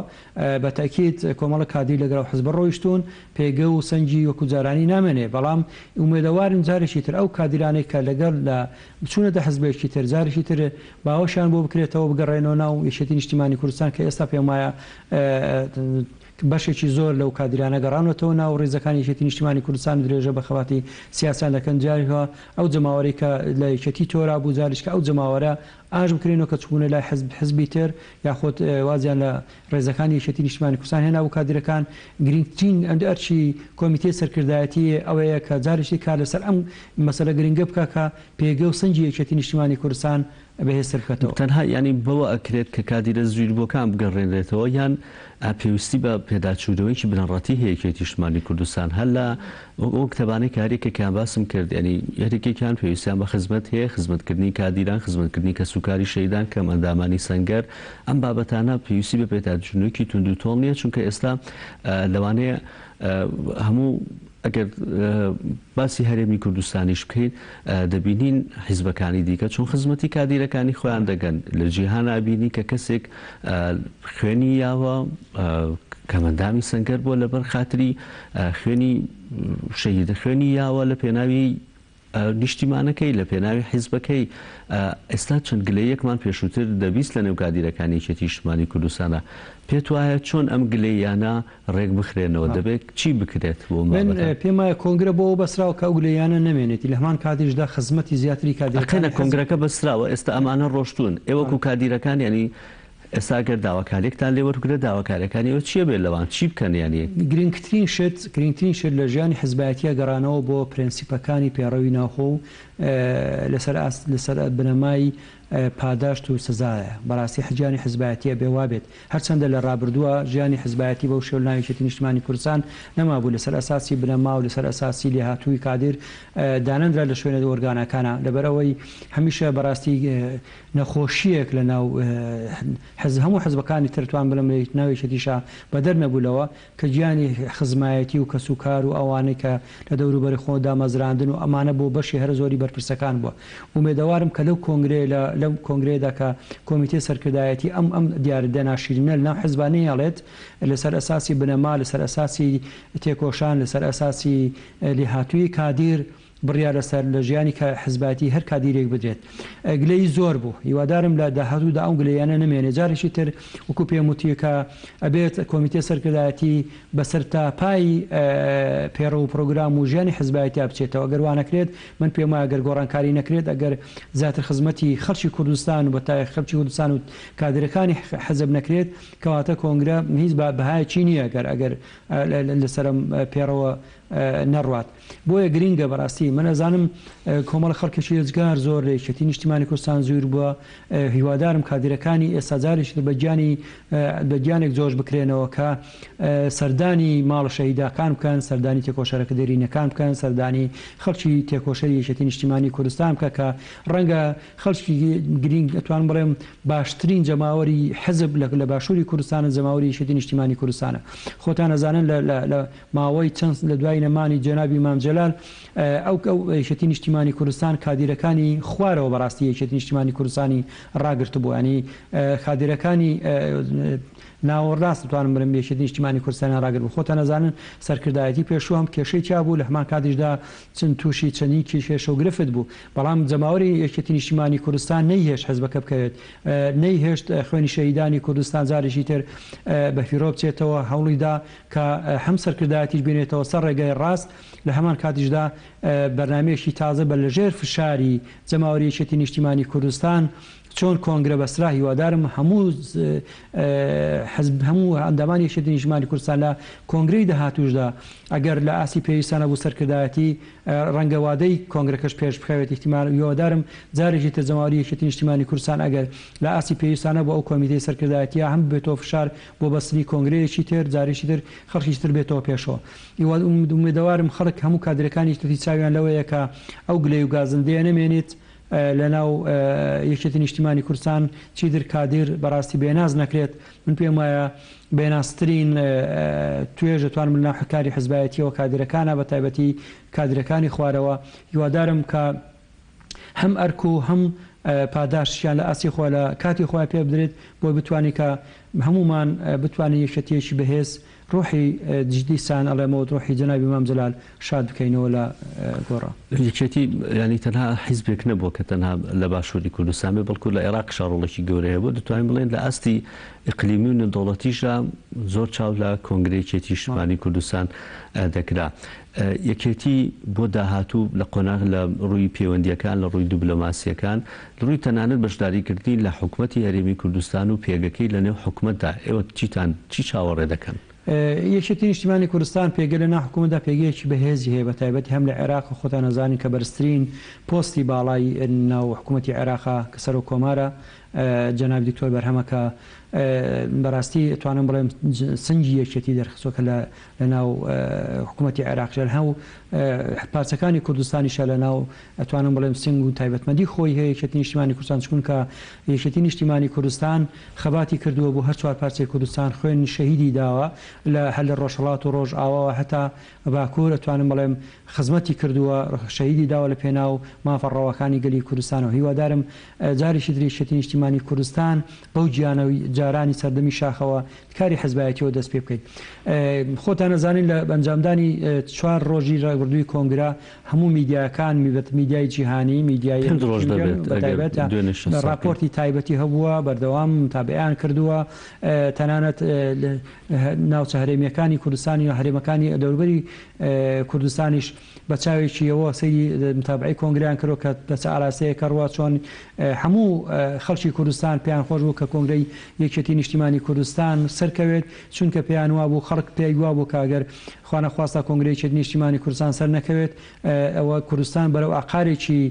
بەتاکید کۆمەڵە کادری لەگەڵ حزب ڕۆیشتون پێگە و سنجی وەکو جارانی نامێنێ. بەڵام ئومێدەوارن جارێکی تر ئەو کادرانێک کە لەگەڵ لە بچوونەتە حزبێکی تر جارێکی تر باوەشان بۆ بکرێتەوە بگەڕێنەوە ناو یەکێتی نیشتیمانی کوردستان کە ئێستا پێم وایە بەشێکی زۆر لەو کادرانە گەڕانەوەتەوە ناو ڕێزەکانی یەکێتی نیشتیمانی کوردستان درێژە بە خەباتی سیاسان دەکەن. جاریەوە ئەو جەماوەری کە لە یەکێتی تۆرا بوو جاریش کە ئەو جەماوەرە ئاژ بکرێنەوە کە چوونە لای حزبی تر یاخۆت وازیان لە ڕێزەکانی یەکێتی نیشتیمانی کوردستان هێنا و کادرەکان گرنگترین ئەرچی کۆمیتەی سەرکردایەتی ئەوەیە کە جارێکی کار لەسەر ئەم مەسەلە گرنگە بکە کە پێگە و سنجی یەکێتی نیشتیمانی کوردستان بەهێزتر بکەتەوە. تەنها ینی بەوە ئەکرێت کە کادیرە زویر بۆکان بگەڕێنرێتەوە یان پێویستی بە پێداچوودەوەیکی بنەڕەتی هەیە یەکێتی نیشتیمانی کوردستان هەر لە ئەو کتەبانەی کارێکێکیان باسم کرد، ینی یەکێکیان پێویستیان بە خزمەت هەیە، خزمەتکردنی کادیران، خزمەتکردنی کەسوکاری شەیدان کە ئەندامانی سەنگەر. ئەم بابەتانە پێویستی بە پێداچوونەوەیکی تونند و تۆڵ نییە، چونکە ئێستا لەوانەیە هەموو ئەگەر باسی هەرێمی کوردستانیش بکەین دەبینین حیزبەکانی دیکە چون خزمەتی کادیرەکانی خۆیان دەگەن لە جیهانە بینی کە کەسێک خوێنی یاوە کەمەندامی سەنگەر بۆ لەبەر خاتری خوێنی شەهیدە خوێنی یاوە لە پێناوی نیشتیمانەکەی لە پێناوی حیزبەکەی. ئێستا چەند گلەیەکمان پێشووتر دەبیست لە نێو کادیرەکانی یەکێتی نیشتیمانی کوردستانە. پێت وایە چۆن ئەم گلەیانە ڕێک بخرێنەوە دەبێت چی بکرێت بۆ من پێم وایە کۆنگرە بۆ بەسراوە کە ئەو گلەیانە نەمێنێتی لە هەمان کاتیشدا خزمەتی زیاتری کادیرەکانە کۆنگرەکە بەسراوە ئێستا ئەمانە ڕۆشتون ئێوەکو کادیرەکان ینی ئێستاگەر داواکارێکتان لێوەرگرە داواکارەکانی چیە بێت لەوان چی بکەن ینی گرنگترین شت لە ژیانی حزبایەتیە گەڕانەوە بۆ پرەنسیپەکانی پێڕەوی ناوخۆ و لەسەر بنەمای پاداشت و سزایە. بەڕاستی ژیانی حزبایەتیە بێوا بێت هەرچەندە لە ڕابردووە ژیانی حزبایەتی بەو شێوە ناوی یەکێتی نیشتیمانی کوردستان نەمابوو لەسەر ئەساسی بنەما و لەسەر ئەساسی لێهاتووی کادر دانەندرا لە شوێنە ئۆرگانەکانە لەبەرەوەی هەمیشە بەڕاستی نەخۆشیەک لە ناو هەموو حزبەکانی ترتوان بڵم ناوی یەکێتیشا بەدەر نەبوولەوە کە گیانی خزمایەتی و کەسوکار و ئەوانەی کە لە دەوروبەری خۆ دامەزراندن و ئەمانە بۆ بەشی هەر زۆری بەرپرسەکان بووە. ومێدەوارم کە لەو کۆنگرێدا کە کۆمیتەی سەرکردایەتی ئەم دیاردە ناشرینە لەناو حیزبانەی هەڵێت لەسەر ئەساسی بنەما لەسەر ئەساسی تێکۆشان لەسەر ئەساسی لێهاتووی کادیر بڕیار لەسەر لە ژیانی کە حزباتی هەر کادیرێک بدرێت گلەی زۆر بوو هیوادارم لە داهاتوودا ئەو گلەیانە نمێنێ جارێکی تر وەکو پێم وتیە کە ئەبێت کۆمیتێ سەرکردایەتی بەسەر تا پای پێڕە و پرۆگرام و ژیانی حزبایەتی بچێتەوە ئەگەر وا نەکرێت من پێم وایە ئەگەر گۆڕانکاری نەکرێت ئەگەر زیاتر خزمەتی خەڵکی کوردستان و بەتای خەڵکی کوردستان و کادرەکانی حەزب نەکرێت کەواتە کۆنگرە هیچ بەهایەکی نییە ئەگەر لەسەرم پێڕەوە نەڕوات بۆیە گرینگە بەڕاستی من ئەزانم کۆمەڵ خەڵکیشی ێزگار زۆر یەکێتی نیشتیمانی کوردستان زوور بووە هیوادارم کادرەکانی ئێستا جارێکی بە گیانێک جۆش بکرێنەوە کە سەردانی ماڵ شەهیداکان بکەن سەردانی تێکۆشەرەکە دەرینەکان بکەن سەردانی خەڵکی تێکۆشەری یەکێتی نیشتیمانی کوردستان بکە کە ڕەنگە خەڵکی گرینگ ئەتوان بڵێم باشترین جەماوەری حزب لە باشووری کوردستانە جەماوەری یەکێتی نیشتیمانی کوردستانە خۆتان ئەزانن لە ماوەی چەند لە دوای نەمانی جەنابی مام جەلال ئەو یەکێتی نیشتیمانی کوردستان کادیرەکانی خوارەوە بەڕاستی یەکێتی نیشتیمانی کوردستانی ڕاگرت بوو ینی کادیرەکانی ناوەڕاست توانم برم یەکێتی نیشتیمانی کوردستان ڕاگرت بوو خۆتان ئەزانن سەرکردایەتی پێشوو هەم کێشەی چا بوو لە هەمان کاتیشدا چەند تووشی چەندی کێشە و گرفت بوو بەڵام جەماوەری یەکێتی نیشتیمانی کوردستان نەیهێشت حەزبەکە بکەوێت نەیهێشت خوێنی شەهیدانی کوردستان جارێکی تر بە فیرۆ بچێتەوە هەوڵیدا کە هەم سەرکردایەتیش بێنێتەوە سەر ڕێگەی ڕاست لە هەمان کاتیشدا بەرنامەیەکی تازە بە لەژێر فشاری جەماوەری یەکێتی نیشتیمانی کوردستان چۆن کۆنگرە بەسرا هیوادارم هەموو ئەندامانی یەکێتی نیشتیمانی کوردستان لە کۆنگرەی داهاتووشدا ئەگەر لە ئاسی پێویستانە بوو سەرکردایەتی ڕەنگەوادەی کۆنگرەکەش پێش بخەوێت احتیمال هیوادارم جارێکی تر جەماوەری یەکێتی نیشتیمانی کوردستان ئەگەر لە ئاسی پێویستانە بۆ ئەو کۆمیتەی سەرکردایەتی هەم بێتەوە فشار بۆ بەسری کۆنگرەیەکی تر جارێکی تر خەڵکیش تر بێتەوە پێشەوە ئومێدەوارم خەڵک هەموو کادرەکانی تری چاویان لەوەیە کە ئەو گلەی و گازندەیە نەمێنێت لەناو یەکێتی نیشتیمانی کوردستان چیتر کادر بەڕاستی بێناز نەکرێت من پێم وایە بێناسترین توێژ دەتوانم لەناو حکاری حزبایەتیەوە کادرەکانە بە تایبەتی کادرەکانی خوارەوە هیوادارم کە هەم ئەرک و هەم پاداشیان لە ئاسی خۆ لە کاتی خۆی پێ بدرێت بۆ بتوانانی کە هەمومان بتوانین یەکێتیەکی بەهێز ڕۆحی جدیسان ئەڵێمەوە ڕۆحی جەنابی مام جەلال شاد بکەینەوە لە گۆڕە یەکێتی ینی تەنها حیزبێک نەبووە کە تەنها لە باشووری کوردستان بێ بەڵکو لە عێراق شاڕۆڵێکی گەورەیە بۆ دەتوانین بڵێن لە ئاستی ئیقلیمی و نێودەوڵەتیشدا زۆر چاو لە کۆنگرەی یەکێتی نیشتیمانی کوردستان دەکرا یەکێتی بۆ داهاتوو لە قۆناغ لە ڕووی پەیوەندیەکان لە ڕووی دیبلۆماسیەکان لە ڕووی تەنانەت بەشداریکردنی لە حکوومەتی هەرێمی کوردستان و پێگەکەی لە نێو حکوومەتدا ئێوە چی چاوەڕێ دەکەن یەکێتی نیشتیمانی کوردستان پێگە لە ناحکوومەتدا پێگەیەکی بەهێزی هەیە بە تایبەتی هەم لە عێراق و خۆتان نەزانین کە بەرزترین پۆستی باڵای ناو حکوومەتی عێراقا کە سەر و کۆمارە جەناب دکتۆر بەرهەمەکە بەڕاستی توانم بڵێم سنگی یەکێتی دەرخستۆکە لە ناو حکوومەتی عێراق ژەر هەو پارچەکانی کوردستانیشە لە ناو ئەتوانم بڵێم سنگ و تایبەتمەندی خۆی هەیە یەکێتی نیشتیمانی کوردستان چون کە یەکێتی نیشتیمانی کوردستان خەباتی کردووە بۆ هەر چوار پارچەی کوردستان خوێن شەهیدی داوە لە هەل لە ڕۆژهەڵات و ڕۆژئاواوە هەتا باکوور ئەتوانم بڵێم خزمەتی کردووە شەهیدی داوە لە پێناو مافەڕەوەکانی گەلی کوردستانەوە هیوادارم جاریشی تر یەکێتی نیشتیمانی کوردستان بەو گیانەوەی جارانی سەردەمی شاخەوە کاری حزبایەتیەوە دەست پێ بکەیت خۆتان نەزانین لە ئەنجامدانی چوار ڕۆژی ڕاگردووی کۆنگرا هەموو میدیاکان میدیای جیهانی میدیای راپۆرتی تایبەتی هەبووە بەردەوام تابعیان کردووە تەنانەت ناوچە هەرێمیەکانی کوردستانی و هەرێمەکانی دەوروبەری کوردستانیش بە چاوێکیەوە سەیری متابعی کۆنگریان کردو کە دەچە ئاراسەیە کەڕوە چۆن هەموو خەڵکی کوردستان پێیان خۆش بوو کە کۆنگرەی یەکێتی نیشتیمانی کوردستان سەرکەوێت چونکە پێیان وا بوو خەڵک پێی وا بوو کاگەر خوانە خواستە کۆنگرەی یەکێتی نیشتیمانی کوردستان سەر نەکەوێت ئەوە کوردستان بەرەو ئاقارێکی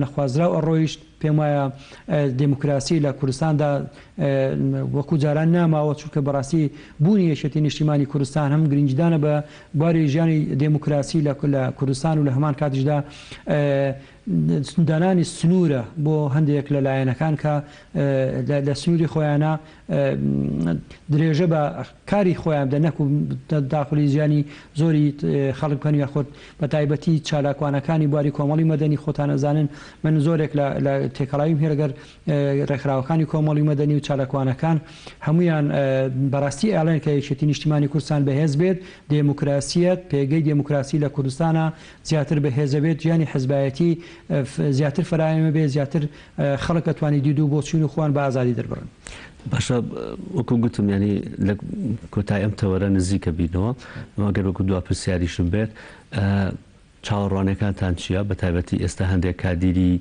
نەخوازراو ئەڕۆیشت پێم وایە دموکراسی لە کوردستاندا وەکو جاران ناماوە چونکە بەڕاستی بوونی یەکێتی نیشتیمانی کوردستان هەم گرنگدانە بە بواری ژیانی دموکراسی لە کوردستان و لە هەمان کاتیشدا دانانی سنوورە بۆ هەندێک لە لایەنەکان کە لە سنووری خۆیانە درێژە بە کاری خۆیان بدەن نەکو داخلی ژیانی زۆری خەڵک بکەن یاخۆ بە تایبەتی چالاکوانەکانی بواری کۆمەڵی مەدەنی خۆتان ئەزانن من زۆرێک لە تێکەڵاویم هێرەگەر ڕێکخراوەکانی کۆمەڵی مەدەنی و چالاکوانەکان هەمویان بەڕاستی ئاڵێن کە یەکێتی نیشتیمانی کوردستان بەهێز بێت دموکراسیەت پێگەی دموکراسی لە کوردستانە زیاتر بەهێزە بێت ژیانی حزبایەتی زیاتر فراوانە بێت زیاتر خەڵک ئەتوانی دید و بۆچین و خۆیان بە ئازادی دەربڕن. باشە وەکو گوتم ینی لە کۆتای ئەم تەوەرە نزیکە بینەوە ئەگەر وەکو دو پرسیاریشم بێت چاوەڕوانەکانتان چییە بە تایبەتی ئێستا هەندێک کادیری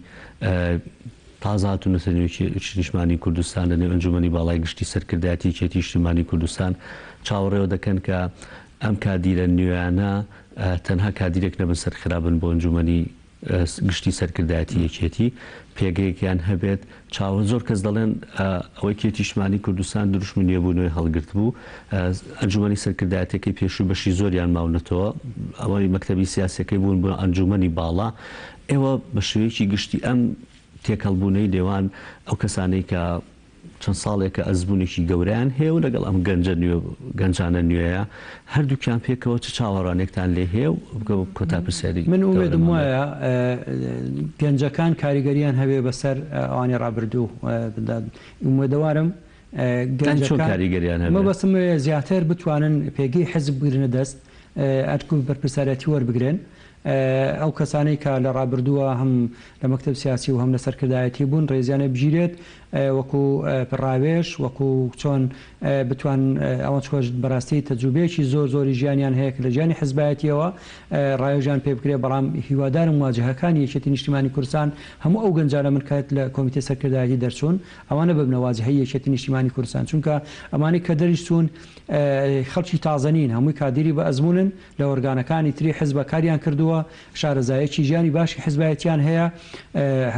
تازات و نەتەنیوی نیشتیمانی کوردستان لە نێو ئەنجومەنی باڵای گشتی سەرکردایەتی یەکێتی نیشتیمانی کوردستان چاوەڕێوە دەکەن کە ئەم کادیرە نوێیانە تەنها کادیرێک نەبن سەرخرابن بۆ ئەنجومەنی گشتی سەرکردایەتی یەکێتی پێگەیەکیان هەبێت چاوە زۆر کەس دەڵێن ئەوەی کێتی نیشتیمانی کوردستان دروشمی نیەبوونەوەی هەڵگرت بوو ئەنجومەنی سەرکردایەتەکەی پێشوو بەشی زۆریان ماونەتەوە ئەوەی مەکتەبی سیاسەکەی بوون بۆ ئەنجومەنی باڵا ئێوە بە شێوەیەکی گشتی ئەم تێکەڵبوونەی لێوان ئەو کەسانەی کە چەند ساڵێکە ئەزبوونێکی گەوریان هەیە و لەگەڵ ئەم گەنجانە نوێیە هەردووکیان پێکەوە چه چاوەڕانێکتان لێ هەیە و کۆتا پرسیاری من ئومێدم وایە گەنجەکان کاریگەریان هەبێ بەسەر ئەوانی ڕابردوو ئومێدەوارم کاریگەریان هەبێ بەسم زیاتر بتوانن پێگەی حزب بگرنە دەست ئەتکو بەرپرسارەتی وەربگرن ئەو کەسانەی کە لە ڕابردووە هەم لە مەکتەب سیاسی و هەم لە سەرکردایەتی بوون ڕێزیانە بگیرێت وەکو پڕاوێش وەکو چۆن بتوان ئەوە خۆش بەڕاستی تەجوبێکی زۆر زۆری ژیانیان هەیە لە ژیانی حزبایەتیەوە ڕایۆژیان پێ بکرێ بەڵام هیوادارم واجهەکانی یەکێتی نیشتیمانی کوردستان هەموو ئەو گەنجانە من کات لە کۆمیتێ سەرکردایەتی دەرچوون ئەوانە ببنە واجهەی یەکێتی نیشتیمانی کوردستان چونکە ئەمانی کە دەریچوون خەڵکی تازەنین هەمووی کادیری بە ئەزمونن لە ئۆرگانەکانی تری حزب کاریان کردووە شارەزایەکی ژیانی باشی حزبایەتیان هەیە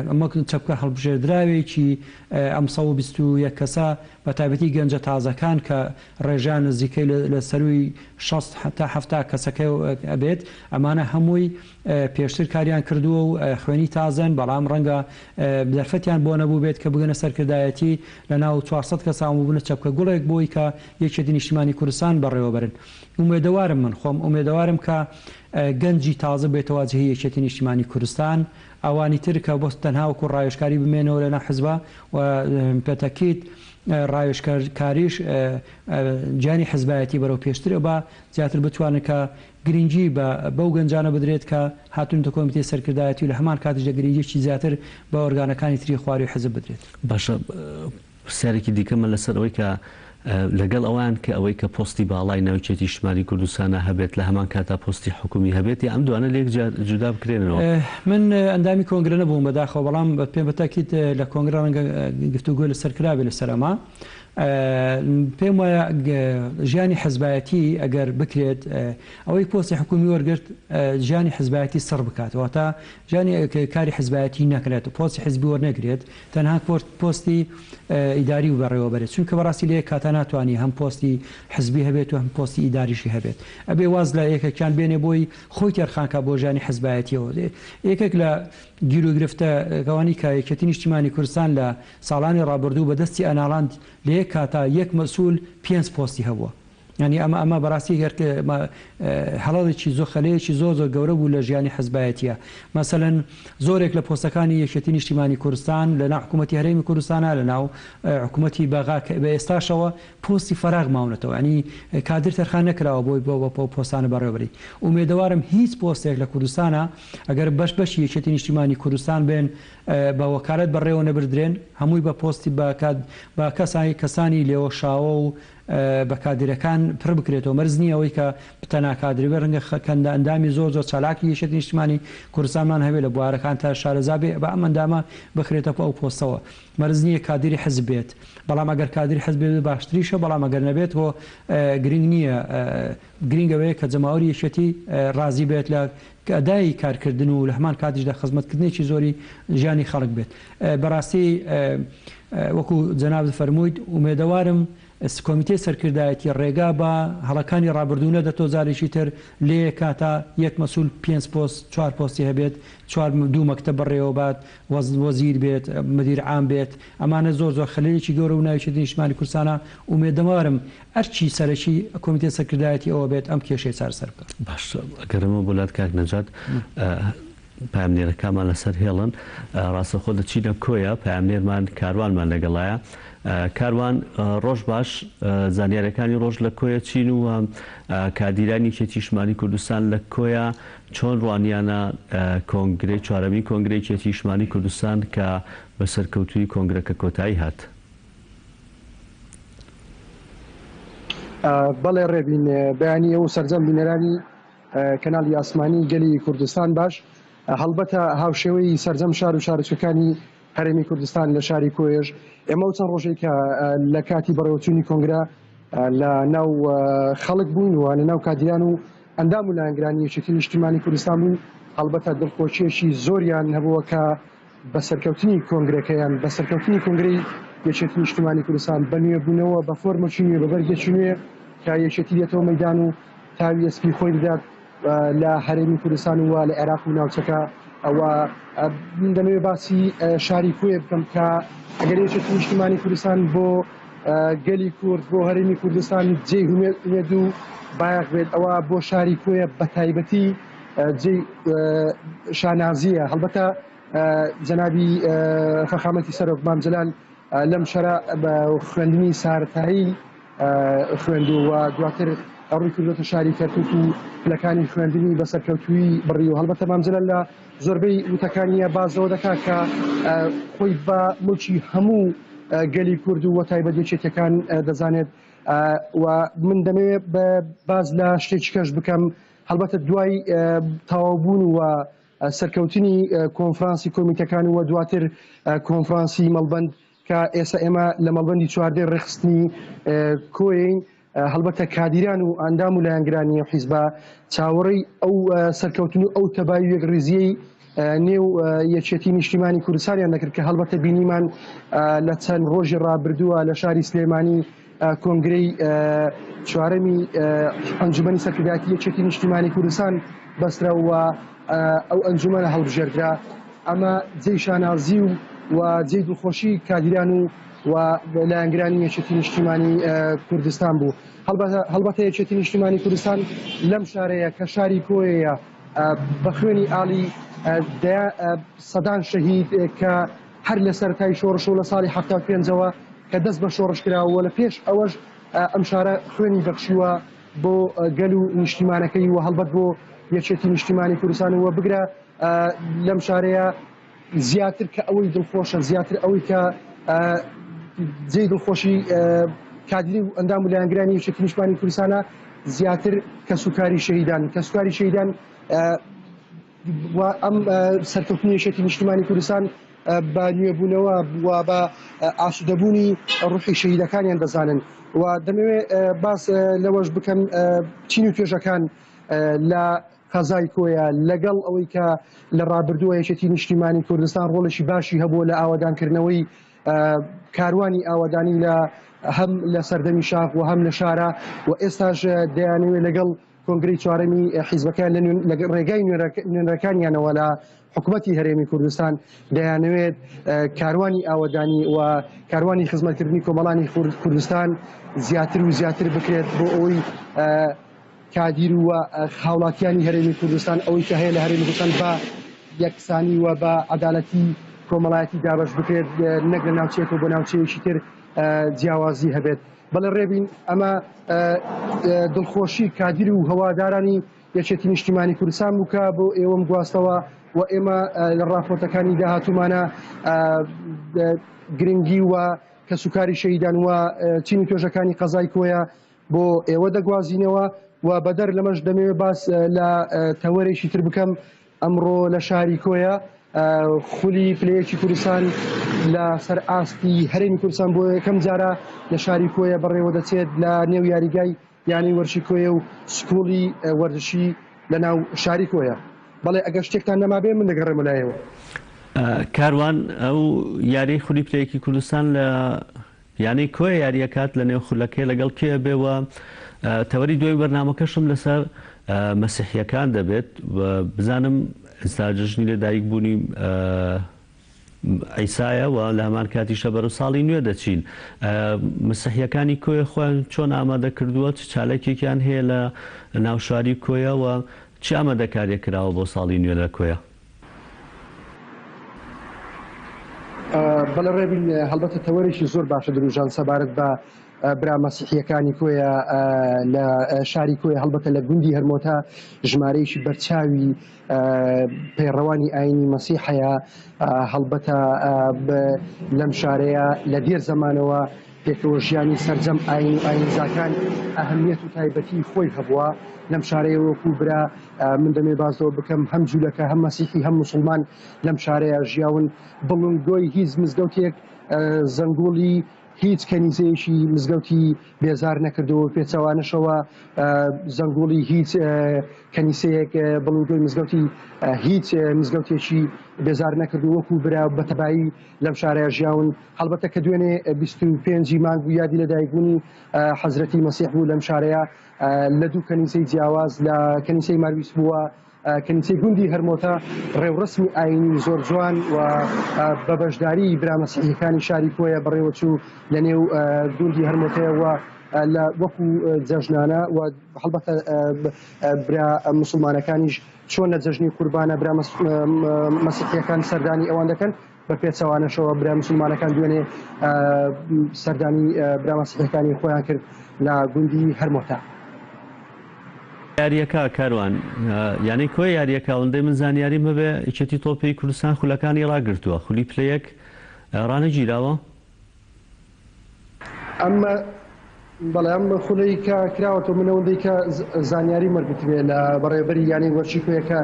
ئەمە چەپکە هەڵبژێردراوێکی ئەم 121 کەسە بە تایبەتی گەنجە تازەکان کە ڕێژان نزیکەی لە سەروی 60 تا 70 کەسەکە ئەبێت ئەمانە هەمووی پێشتر کاریان کردووە و خوێنی تازن بەڵام ڕەنگە دەرفەتیان بۆ نەبوو بێت کە بگەنە سەرکردایەتی لە ناو 400 کەسان بوونە چەپکە گوڵێک بۆی کە یەکێتی نیشتیمانی کوردستان بەڕێوەبرن ئومێدەوارم من خۆم ئومێدەوارم کە گەنجی تازە بێتەوە جهەی یەکێتی نیشتیمانی کوردستان ئەوانی تر کە بۆ تەنها وەکو ڕایۆژکاری بمێنەوە لەناو حزبە و پێتەکیت ڕایۆژکاریش جیانی حزبایەتی بەرەو پێشترە بە زیاتر بتوانێت کە گرنگی بەو گەنجانە بدرێت کە هاتوونتە کۆمیتێ سەرکردایەتی و لە هەمان کاتیشدا گرنگیی زیاتر بە ئۆرگانەکانی تری خواری و حزب بدرێت. باشە پرسیارێکی دیکەمە لەسەرەوەی کە لەگەڵ ئەوان کە ئەوەی کە پۆستی باڵای ناوچێتی نیشتیمانی کوردستانە هەبێت لە هەمان کاتا پۆستی حکومی هەبێت ئەم دوانە لێک جودا بکرێنەوە. من ئەندامی کۆنگرە نەبووم بەداخەوە بەڵام پێم بەتاکیت لە کۆنگرە ڕەنگە گفتوگۆ لەسەر کرابێت لە سەرما پێم وایە ژیانی حزبایەتی ئەگەر بکرێت ئەوەی پۆستی حکومی وەرگرت ژیانی حزبایەتی سڕ بکاتەوە تا ژیانی کاری حزبایەتی نەکرێت و پۆستی حزبی وەرنەگرێت تەنها پۆستی ئیداری و بەڕێوەبەرێت چونکە بەڕاستی لێ کاتە ناتوانانی هەم پۆستی حزبی هەبێت و هەم پۆستی ئیداریشی هەبێت ئەبێ واز لە یەکێکیان بێنێ بۆی خۆی تێرخانکە بۆ ژیانی حزبایەتیەوە یەکێک لە گیر و گرفتە گەوانی کە یەکێتی نیشتیمانی کوردستان لە ساڵانی ڕابردوو بەدەستی ئەناڵاند لە یەک کاتا یەک مەسئول 5 پۆستی هەبووە ینی ئەمە بەڕاستی هەڵەڵێکی زۆر خەلەیەکی زۆر زۆر گەورە بوو لە ژیانی حزبایەتیە مەسەلەن زۆرێک لە پۆستەکانی یەکێتی نیشتیمانی کوردستان لە ناو حکوومەتی هەرێمی کوردستانە لە ناو حکوومەتی بەغا بە ئێستاشەوە پۆستی فەراغ ماونەتەوە ینی کادر تەرخان نەکراوە بۆی بۆ پۆستانە بەڕێوەبەری ئومێدەوارم هیچ پۆستێک لە کوردستانە ئەگەر بەشی یەکێتی نیشتیمانی کوردستان بێن بە وەکالەت بەڕێوە نەبردرێن هەمووی بە پۆستی بە کەسانی لێوە شاوە و بە کادرەکان پڕ بکرێتەوە مەرز نییە ئەوەی کە بتەنا کادرێ ڕەنگە کەندە ئەندامی زۆر زۆر چالاکی یەکێتی نیشتیمانی کوردستانمان هەبێت لە بوارەکان تا شارەزا بێ بە ئەم ئەندامە بخرێتە ئەو پۆستەوە مەرز نییە کادری حزب بێت بەڵام ئەگەر کادری حزب بێت باشتریشە بەڵام ئەگەر نەبێت بۆ گرنگ نییە گرنگەوەیە کە جەماوەری یەکێتی ڕازی بێت لە ئەدای کارکردن و لە هەمان کاتیشدا خزمەتکردنێکی زۆری ژیانی خەڵک بێت بەڕاستی وەکو جەناب فەرموویت ئومێدەوارم کۆمیتەی سەرکردایەتی ڕێگا بە هەڵەکانی ڕابردوونە دەتۆزارێکی تر لێ کاتە یەک مەسول 5 پۆست 4 پۆستی هەبێت 2 مەکتەب بڕێوە بات وەزیر بێت مدیر عام بێت ئەمانە زۆر خەلەلێکی گەورە و ناویێتی نیشتیمانی کوردستانە ومێدەمارم ئەرچی سەرەکی کۆمیتەی سەرکردایەتی ئەوە بێت ئەم کێشەی چارەسەر بکات. باش ئەگەرەمە بۆلات کاک نەجات پامنێرەکەمان لەسەر هێڵن ڕاستەخۆ دەچینە کۆیە پامنێرمان کاروانمان لەگەڵایە کاروان ڕۆژ باش زانیارەکانی ڕۆژ لە کۆیە چین و کادیرانی کێتیشمانی کوردستان لە کۆیە چۆن ڕوانیانە کۆنگرەی چوارەمی کۆنگرەی کێتیشمانی کوردستان کە بە سەرکەوتووی کۆنگرەکە کۆتایی هات. بەڵێ ڕێبین بەیانی ئەو سەرجەم بینەرانی کەناڵی ئاسمانی گەلی کوردستان باش هەڵبەتە هاوشێوەی سەرجەم شار و شارچەکانی هەرێمی کوردستان لە شاری کۆیەش ئێمە و چەند ڕۆژێک کە لە کاتی بەڕێوەچوونی کۆنگرە لە ناو خەڵک بووین و لە ناو کادیران و ئەندام و لایەنگرانی یەکێتی نیشتیمانی کوردستان بوون هەڵبەتە دڵخۆشیەشی زۆریان هەبووە کە بە سەرکەوتنی کۆنگرەکەیان بە سەرکەوتنی کۆنگرەی یەکێتی نیشتیمانی کوردستان بە نوێبوونەوە بە فۆرمەکی نوێ بە بەرگێکی نوێ کە یەکێتی دێتەوە مەیدان و تاوی ئەسپی خۆی بدات لە هەرێمی کوردستان و لە عێراق و ناوچەکە ئەوە من دەمەوێت باسی شاری کۆیە بکەم کە ئەگەر یەکێتی نیشتیمانی کوردستان بۆ گەلی کورد بۆ هەرێمی کوردستان جێی هومێد و بایەق بێت ئەوە بۆ شاری کۆیە بە تایبەتی جێی شانازیە هەڵبەتە جەنابی فەخامەتی سەرۆک مام جەلال لەم شەرە بە خوێندنی سارتایی خوێندووە دواتر ئەڕووی کردوتە شاری کەرکووک و پلەکانی خوێندنی بە سەرکەوتووی بڕی و هەڵبەتە مام جەلال لە زۆربەی وتەکانیە بازەوە دەکات کە خۆی بە مڵکی هەموو گەلی کورد و تایبەت یەکێتیەکان دەزانێت و من دەمەوێت باز لە شتێکی کەش بکەم هەڵبەتە دوای تەواوبوون و سەرکەوتنی کۆنفرانسی کۆمیتەکان و دواتر کۆنفرانسی مەڵبەند کە ئێستا ئێمە لە مەڵبەندی چواردەی ڕێخستنی کۆین هەڵبەتە کادیران و ئەندام و لایەنگرانی حیزبە چاوەڕێی ئەو سەرکەوتن و ئەو تەباوی ڕیزیەی نێو یەکێتی نیشتیمانی کوردستانیان دەکرد کە هەڵبەتە بینیمان لە چەند ڕۆژی ڕابردووە لە شاری سلێمانی کۆنگرەی چوارەمی ئەنجومەنی سەرکردایەتی یەکێتی نیشتیمانی کوردستان بەستراوە ئەو ئەنجومەنە هەڵبژێردرا ئەمە جێی شانازی و جێی دڵخۆشی کادیران و لایەنگرانی یەکێتی نیشتیمانی کوردستان بوو هەڵبەتە یەکێتی نیشتیمانی کوردستان لەم شارەیە کە شاری کۆیەیە بە خوێنی ئاڵی سەدان شەهید کە هەر لە سەرەتای شۆڕش و لە ساڵی 75ەوە کە دەست بە شۆڕش کراوە لە پێش ئەوەش ئەم شارە خوێنی بەخشیوە بۆ گەل و نیشتیمانەکەی و هەڵبەت بۆ یەکێتی نیشتیمانی کوردستان وە بگرە لەم شارەیە زیاتر کە ئەوەی دڵخۆشە زیاتر ئەوەی کە جێی دڵخۆشی کادری و ئەندام و لایەنگرانی یەکێتی نیشتیمانی کوردستانە زیاتر کە سوکاری شەهیدان و ئەم سەرکەوتنی یەکێتی نیشتیمانی کوردستان بە نوێبوونەوە و بە ئاسوودەبوونی ڕوحی شەهیدەکانیان دەزانن و دەمەوێت باس لەوەش بکەم چین و توێژەکان لە قەزای کۆیە لەگەڵ ئەوەی کە لە ڕابردووە یەکێتی نیشتیمانی کوردستان ڕۆڵێکی باشی هەبووە لە ئاوادانکردنەوەی کاروانی ئاوادانی لە هەم لە سەردەمی شاخ و هەم لە شارە و ئێستاش دەیانەوێت لەگەڵ کۆنگرەی چوارەمی حیزبەکان لە ڕێگای نوێنەرەکانیانەوە لە حکوومەتی هەرێمی کوردستان دەیانەوێت کاروانی ئاوادانی و کاروانی خزمەتکردنی کۆمەڵانی کوردستان زیاتر و زیاتر بکرێت بۆ ئەوەی کادیر و هاوڵاتیانی هەرێمی کوردستان ئەوەی کە هەیە لە هەرێمی کوردستان بە یەکسانی و بە عەدالەتی کۆمەڵایەتی دابەش بکرێت نەک لە ناوچەیەک و بۆ ناوچەیەکی تر جیاوازی هەبێت بەڵێ ڕێبین ئەمە دڵخۆشی کادیر و هەوادارانی یەکێتی نیشتیمانی کوردستان بووکە بۆ ئێوەم گواستەوە و ئێمە لە ڕاپۆرتەکانی داهاتوومانە گرنگی و کە سوکاری شەهیدان و چین و توێژەکانی قەزای کۆیە بۆ ئێوە دەگوازینەوە و بەدەر لەمەش دەمەوێت باس لە تەوەرێکی تر بکەم ئەمڕۆ لە شاری کۆیە خولی پلەیەکی کوردستان لە سەر ئاستی هەرێمی کوردستان بۆ یەکەم جارە لە شاری کۆیە بەڕێوە دەچێت لە نێو یاریگای یانی وەرشی کۆیە و سکوڵی وەردشی لە ناو شاری کۆیە بەڵێ ئەگەر شتێکتان نەمابێ من دەگەڕێمە لایەوە کاروان ئەو یاری خولی پلەیەکی کوردستان لە یعنی کۆی یاریەکات لە نێو خولەکەی لەگەڵ کێ بێوە تەوەری دوای بەرنامەکەشم لەسەر مەسیحیەکان دەبێت بزانم ئێستا جژنی لەدایک بوونی ئەیسایە و لە هەمان کاتیشە بەرەو ساڵی نوێ دەچین مسیحیەکانی کۆیە خۆیان چۆن ئامادە کردووە چالێکێکیان هەیە لە ناوشاری کۆیەوە چی ئامادەکاریە کراوە بۆ ساڵی نوێ لە کۆیە؟ بەڵێ ڕێبین هەڵبەتە تەوەرێکی زۆر باشە دروژان سەبارەت بە برا مەسیحیەکانی کۆیە لە شاری کۆیە هەڵبەتە لە گوندی هەرمۆتا ژمارەیەکی بەرچاوی پەیڕەوانی ئاینی مەسیحەیە هەڵبەتە لەم شارەیە لە دێر زەمانەوە پێکەوە ژیانی سەرجەم ئاین و ئاینزاکان ئەهەمیەت و تایبەتی خۆی هەبووە لەم شارەیە وەکو برا من دەمێ بازەوە بکەم هەم جوولەکە هەم مەسیحی هەم مسلمان لەم شارەیە ژیاون بڵنگۆی هیچ مزگەوتێک زەنگوڵی هیچ کەنیزەیەکی مزگەوتی بێزار نەکردەوە پێچەوانشەوە زەنگوڵی هیچ کەنیسەیەک بڵنگۆی مزگەوتی هیچ مزگەوتێکی بێزار نەکردو وەکو برا بەتەبایی لەم شارەیە ژیاون هەڵبەتە کە دوێنێ 25 مانگ و یادی لەدایکبوونی حەزرەتی مەسیح بوو لەم شارەیە لە دوو کەنیسەی جیاواز لە کەنیسەی مارویس بووە کەنیسەی گوندی هەرمۆتا ڕێوڕسمی ئاینی زۆر جوان و بە بەشداری برا مەسیحیەکانی شاری کۆیە بەڕێوەچوو لە نێو گوندی هەرمۆتەیەوە لە وەکو جەژنانە و هەڵبەتە برا مسلمانەکانیش چۆن لە جەژنی قوربانە برا مەسیحیەکان سەردانی ئەوان دەکەن بە پێچەوانەشەوە برا مسلمانەکان دوێنێ سەردانی برا مەسیحیەکانی خۆیان کرد لە گوندی هەرمۆتا. یاریەکە کاروان یعنی کۆی یاریەکە ئەوەندەی من زانیاریم هەبێ ئیچەتی تۆپی کوردستان خولەکانی ڕاگرتووە خولی پلەیەک ڕانەگیراوە ئەمە بەڵێ ئەم خولەی کە کراوەەوە منەوەندەی کە زانیاری مەرگتوێ لە بەڕێبەری یانی وەرچی کۆیەکە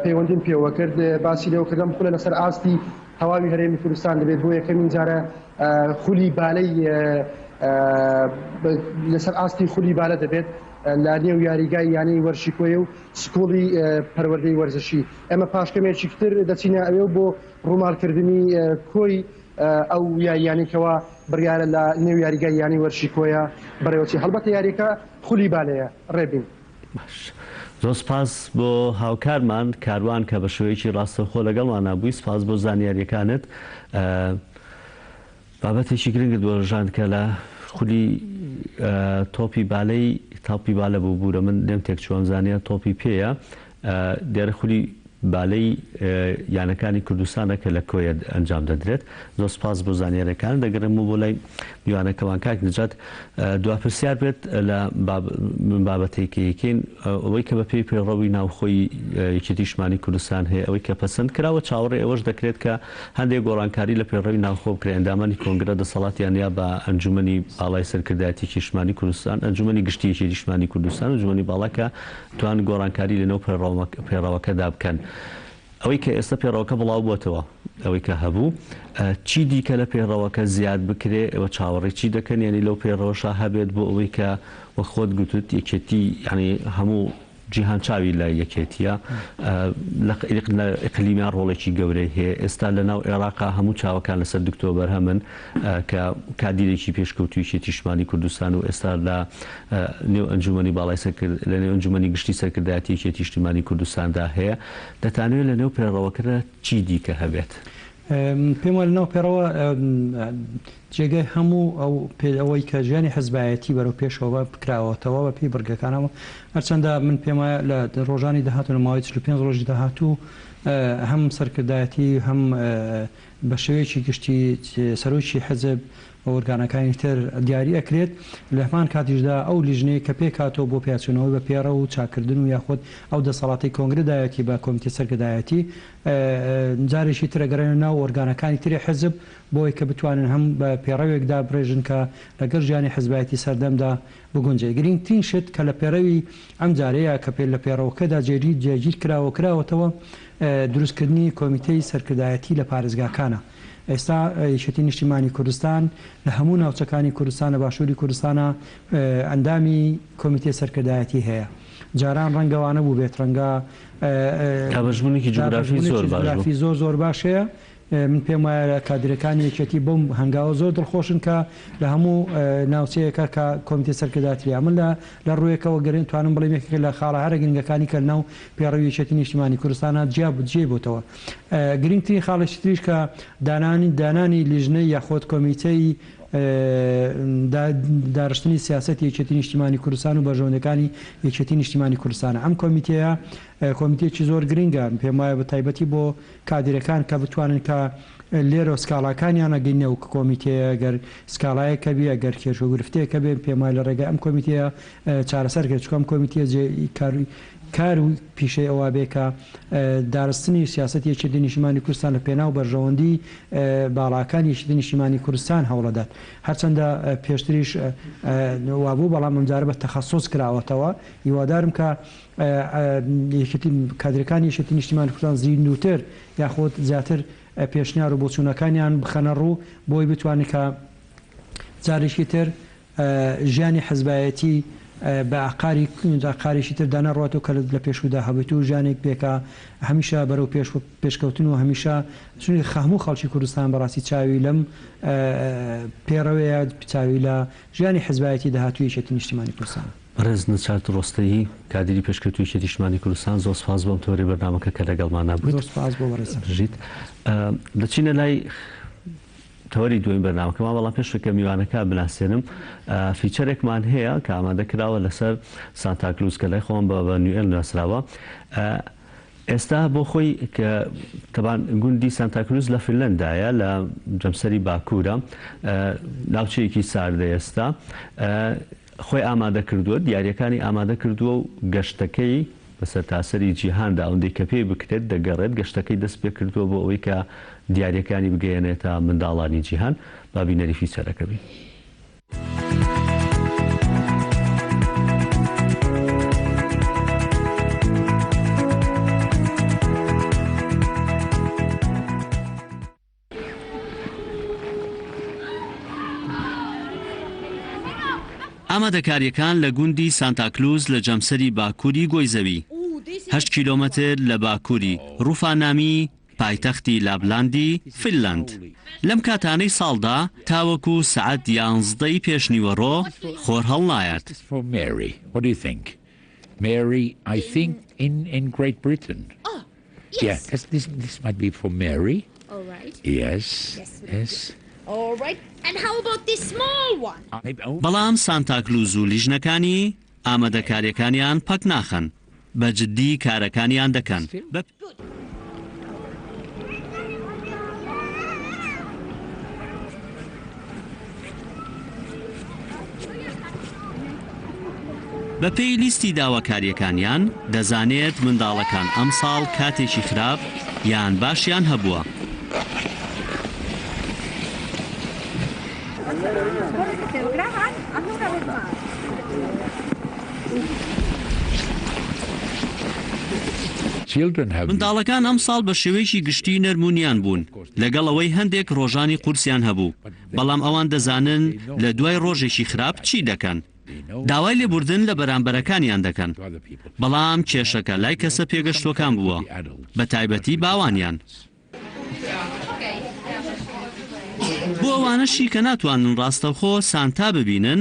پەیوەندیم پێوە کرد باسی لەوە کردم خولە لەسەر ئاستی هەواوی هەرێمی کوردستان دەبێت بۆ یەکەمین جارە خولی بالەی لەسەر ئاستی خولی بالە دەبێت لە نێو یاریگای یانی وەرشی کۆیە و سکۆڵی پەروەردەی وەرزشی ئەمە پاشکەمێکی تر دەچینە ئەوێ بۆ ڕوومالکردنی کۆی ئەو یانێکەوە بڕیارە لە نێو یاریگای یانی وەرشی کۆیە بەڕێوەچی هەڵبەتە یاریەکە خولی بالەیە ڕێبین. زۆر سپاس بۆ هاوکارمان کاروان کە بە شێوەیەکی ڕاستەوخۆ لەگەڵمان نبووی سپاس بۆ زانیاریەکانت بابەتێکی گرنگت بۆ ڕژاند کە لە خولی تۆپی بالەی تاپی بالە بوو بوورە من لێم تێک چۆن زانیە تۆپی پێیە دیارە خولی بالەی یانەکانی کوردستانە کە لە کۆیە ئەنجام دەدرێت زۆر سپاس بۆ زانیارەکان دەگەڕم و بۆ لای میوانەکەوان کاک نجات دوپرسیار بێت لە بابەتێکەکەین ئەوەی کە بە پێی پێڕەوی ناوخۆی یەکێتی نیشتیمانی کوردستان هەیە ئەوەی کە پەسەند کراوە چاوەڕێ ئەوەش دەکرێت کە هەندێک گۆڕانکاری لە پێڕەوی ناوخۆ بکرێ ئەندامانی کۆنگرە دەسەڵاتیان یا بە ئەنجومەنی باڵای سەرکردایەتی نیشتیمانی کوردستان ئەنجومەنی گشتی یەکێتی نیشتیمانی کوردستان ئەنجومەنی باڵاکە توان گۆڕانکاری لەنێو پێڕەوەکەدا بکەن. ئەوەی کە ئێستا پێڕەوەکە بڵاو بووەتەوە ئەوەی کە هەبوو چی دیکە لە پێڕەوەکە زیاد بکرێ ئەوە چاوەڕێ چی دەکەن ینی لەو پێڕەوەشە هەبێت بۆ ئەوەی کە وە خۆت گوتت یەکێتی ینی هەموو جیهان چاوی لە یەکێتیە لە ئیقلیمیان ڕۆڵێکی گەورەی هەیە ئێستا لە ناو عێراقا هەموو چاوەکان لەسەر دکتۆبەر هەمن کە کادیرێکی پێشکەوتوی یەکێتی نیشتیمانی کوردستان و ئێستا لە نێو ئەنجومەنی باڵای لە نێو ئەنجومەنی گشتی سەرکردایەتی یەکێتی نیشتیمانی کوردستاندا هەیە دەتانوێت لە نێو پێڕەوەکە چی دیکە هەبێت؟ پێم وایە لەناو پێڕەوە جێگای هەموو ئەو ئەوەی کە ژیانی حەزبایەتی بەرەو پێشەوە بکراوەتەوە بە پێی بڕگەکانەوە هەرچەندە من پێم وایە لە ڕۆژانی داهاتوو لەماوەی 45 ڕۆژی داهاتوو هەم سەرکردایەتی هەم بە شێوەیەکی گشتی سەرۆکی حەزب ئۆرگانەکانی تر دیاری ئەکرێت لە هەمان کاتیشدا ئەو لیژنەیە کە پێکاتەوە بۆ پیاچوونەوەی بە پێڕە و چاکردن و یاخود ئەو دەسەڵاتی کۆنگرەدایەتی بە کۆمیتێ سەرکردایەتی جارێکی ترەگەڕێنە ناو ئۆرگانەکانی تری حەزب بۆی کە بتوانن هەم بە پێڕەوێکدا بڕێژن کە لەگەڵ ژیانی حەزبایەتی سەردەمدا بگونجێ گرنگترین شت کە لە پێڕەوی ئەم جارەیە کە پێ لە پێڕەوەکەدا جێگیر کراوەتەوە دروستکردنی کۆمیتەی سەرکردایەتی لە پارێزگاکانە. ئێستا یەکێتی نیشتیمانی کوردستان لە هەموو ناوچەکانی کوردستانە باشووری کوردستانە ئەندامی کۆمیتێ سەرکردایەتی هەیە. جاران ڕەنگەوانە بوو بێت ڕەنگە کابژبوونێکی جوگرافی زۆر زۆر باشەیە من پێم وایە کادرەکانی یەکێتی بۆم هەنگاوە زۆر دڵخۆشن کە لە هەموو ناوچەیەکە کە کۆمیتێ سەرکرداتریە من لە ڕوویەکەوە گەرن توانم بڵێم یەکێک لە خاڵە هەرە گرنگەکانی کە ناو پێڕەوی یەکێتی نیشتیمانی کوردستانە جێ بووتەوە گرنگترین خاڵێکی تریش کە دانانی لیژنەی یاخۆت کۆمیتەی دارشتنی سیاست یەکێتی نیشتیمانی کوردستان و بەژەوندەکانی یەکێتی نیشتیمانی کوردستانە ئەم کۆمیتەیە کۆمیتێکی زۆر گرنگە پێم وایە بە تایبەتی بۆ کادرەکان کە بتوانن کە لێرە سکاڵاکانیان نەگەینە و کۆمیتەیە گەر سکاڵایەکە بێ گەر کێشوگرفتەیەکە بێ پێم وایە لە ڕێگە ئەم کۆمیتەیە چارەسەر کرد چکۆم کۆمیتە کار و پیشەی ئەوە بێ کە دارستنی سیاست یەکێتی نیشتیمانی کوردستان لە پێناو بەرژەوەندی باڵاکانی یەکێتی نیشتیمانی کوردستان هەوڵەدات هەرچەندە پێشتریش وابوو بەڵام ئەمجارە بە تەخەسوس کراوەتەوە هیوادارم کە کادرەکانی یەکێتی نیشتیمانی کوردستان زیندووتر یاخۆت زیاتر پێشنیار و بۆچوونەکانیان بخەنە ڕوو بۆی بتوانێت کە جارێکی تر ژیانی حزبایەتی بە عقاریشی تر دانەڕاتەوە کە لە پێشودا هەبێت و ژیانێک پێکە هەمیشە بەرەو پێشکەوتن و هەمیشە چونی هەموو خەڵکی کوردستان بەڕاستی چاوی لەم پێڕەوەیە چاوی لە ژیانی حزبایەتی داهاتووی یەکێتی نیشتیمانی کوردستان ڕێز نەچات ڕۆستەیی کادری پێشکەوتوی یەکێتی نیشتیمانی کوردستان زۆر سپاس بۆم تۆڕی بەرنامەکە کە لەگەڵمان بوویت زۆر سپاس بۆ ژیت دەچینە لای تەوەری دوین بەرنامەکەمان بەڵام پێشەکە میوانەکە بناسیێنم فیچەرێکمان هەیە کە ئامادەکراوە لەسەر سانتاکلوز کە لای خۆم بە نوێل ناسراوە ئێستا بۆ خۆی کە تەبان گوندی سانتاکلوز لە فینلەندایە لە جەمسەری باکوورە ناوچەیەکی ساردە ئێستا خۆی ئامادە کردووە دیاریەکانی ئامادە کردووە و گەشتەکەی بەسەر تاسەری جیهاندا ئەوەندەی کە پێی بکرێت دەگەڕێت گەشتەکەی دەست پێ کردووە بۆ ئەوەی کە دیاریەکانی بگەیەنێتە منداڵانی جیهان با بینەری فیچەرەکە بین. ئامادەکاریەکان لە گوندی سانتاکلوز لە جەمسەری باکووری گۆیزەوی 8 کیلۆمەتر لە باکووری ڕووفانامی پایتەختی لابلاندی فینلاند لەم کاتانەی ساڵدا تاوەکو سەعات 11 پێشنیوەڕۆ خۆر هەڵنایەت. Mary, I think in Great Britain. Oh, yes. Yeah, this might be for Mary. All right. Yes. Yes. All right. And how about this small one? بەڵام سانتاکلوز و لیژنەکانی ئامادەکاریەکانیان پەک ناخەن بە جددی کارەکانیان دەکەن. بە پێی لیستی داواکاریەکانیان دەزانێت منداڵەکان ئەم ساڵ کاتێکی خراپ یان باشیان هەبووە. منداڵەکان ئەم ساڵ بە شێوەیەکی گشتی نەرمونیان بوون لەگەڵ ئەوەی هەندێک ڕۆژانی قورسیان هەبوو بەڵام ئەوان دەزانن لە دوای ڕۆژێکی خراپ چی دەکەن. داوای لێبوردن لە بەرامبەرەکانیان دەکەن بەڵام کێشەکە لای کەسە پێگەشتوەکان بووە بە تایبەتی باوانیان. بۆ ئەوانەشی کە ناتوانن ڕاستەوخۆ سانتا ببینن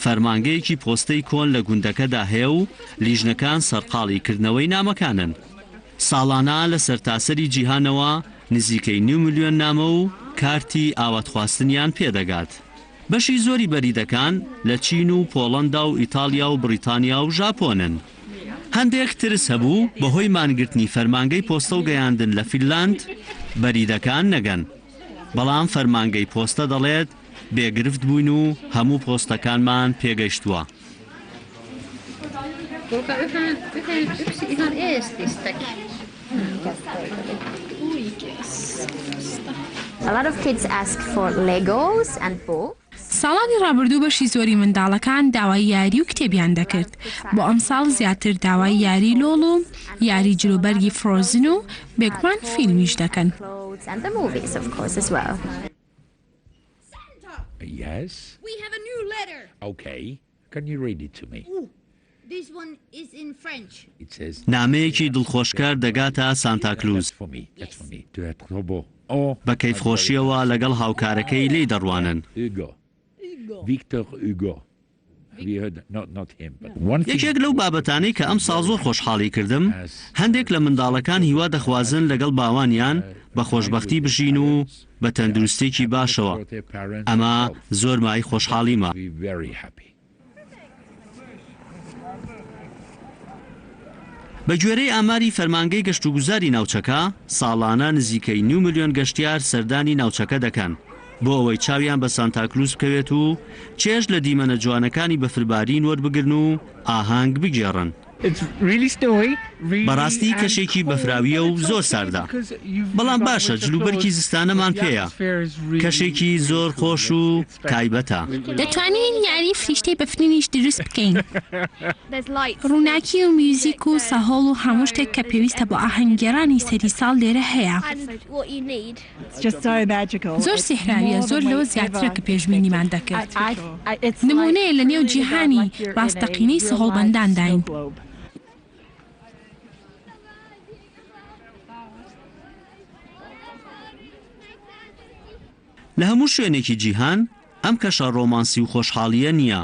فەرمانگەیەکی پۆستەی کۆن لە گوندەکەدا هەیە و لیژنەکان سەرقاڵی کردنەوەی نامەکانن. ساڵانە لە سەرتاسەری جیهانەوە نزیکەی 9 ملیۆن نامە و کارتی ئاواتخواستنیان پێدەگات. بەشی زۆری بەریدەکان لە چین و پۆڵەندا و ئیتالیا و بریتانیا و ژاپۆنن. هەندێک ترس هەبوو بەهۆی مانگرتنی فەرمانگەی پۆستە و گەیاندن لە فینلاند بەریدەکان نەگەن بەڵام فەرمانگەی پۆستە دەڵێت بێگرفت بووین و هەموو پۆستەکانمان پێگەیشتووە. A lot of kids ask for Legos and books. ساڵانی ڕابردوو بەشی زۆری منداڵەکان داوای یاری و کتێبیان دەکرد بۆ ئەم ساڵ زیاتر داوای یاری لۆڵ و یاری جلوبەرگی فرۆزن و بێگومان فیلمیش دەکەن. And the movies, of course, as well. Yes? We have a new letter. Okay. Can you read it to me? نامەیەکی دڵخۆشکار دەگاتە سانتاکلوز بە کەیفخۆشیەوە لەگەڵ هاوکارەکەی لێی دەڕوانن. یەکێک لەو بابەتانەی کە ئەم ساڵ زۆر خۆشحاڵی کردم هەندێک لە منداڵەکان هیوا دەخوازن لەگەڵ باوانیان بە خۆشبەختی بژین و بە تەندروستێکی باشەوە. ئەمە زۆر مای خۆشحاڵیمە. بە گوێرەی ئاماری فەرمانگەی گەشتوگوزاری ناوچەکە ساڵانە نزیکەی 9 ملیۆن گەشتیار سەردانی ناوچەکە دەکەن بۆ ئەوەی چاویان بە سانتاکلوز بکەوێت و چێژ لە دیمەنە جوانەکانی بەفربارین وەربگرن و ئاهانگ بگێڕن. بەڕاستی کەشێکی بەفراویە و زۆر ساردا، بەڵام باشە جلوبەرکی زستانەمان پێیە. کەشێکی زۆر خۆش و تایبەتە. دەتوانین یاری فریشتەی بەفرینیش دروست بکەین. ڕووناکی و میوزیک و سەهۆڵ و هەموو شتێک کە پێویستە بۆ ئاهەنگگێڕانی سەری ساڵ لێرە هەیە. زۆر سیحراویە، زۆر لەوە زیاترە کە پێشبینیمان دەکرد. نمونەیە لە نێو جیهانی ڕاستەقینەی سەهۆڵبەندانداین. لە هەموو شوێنێکی جیهان ئەم کەشە ڕۆمانسی و خۆشحاڵیە نییە.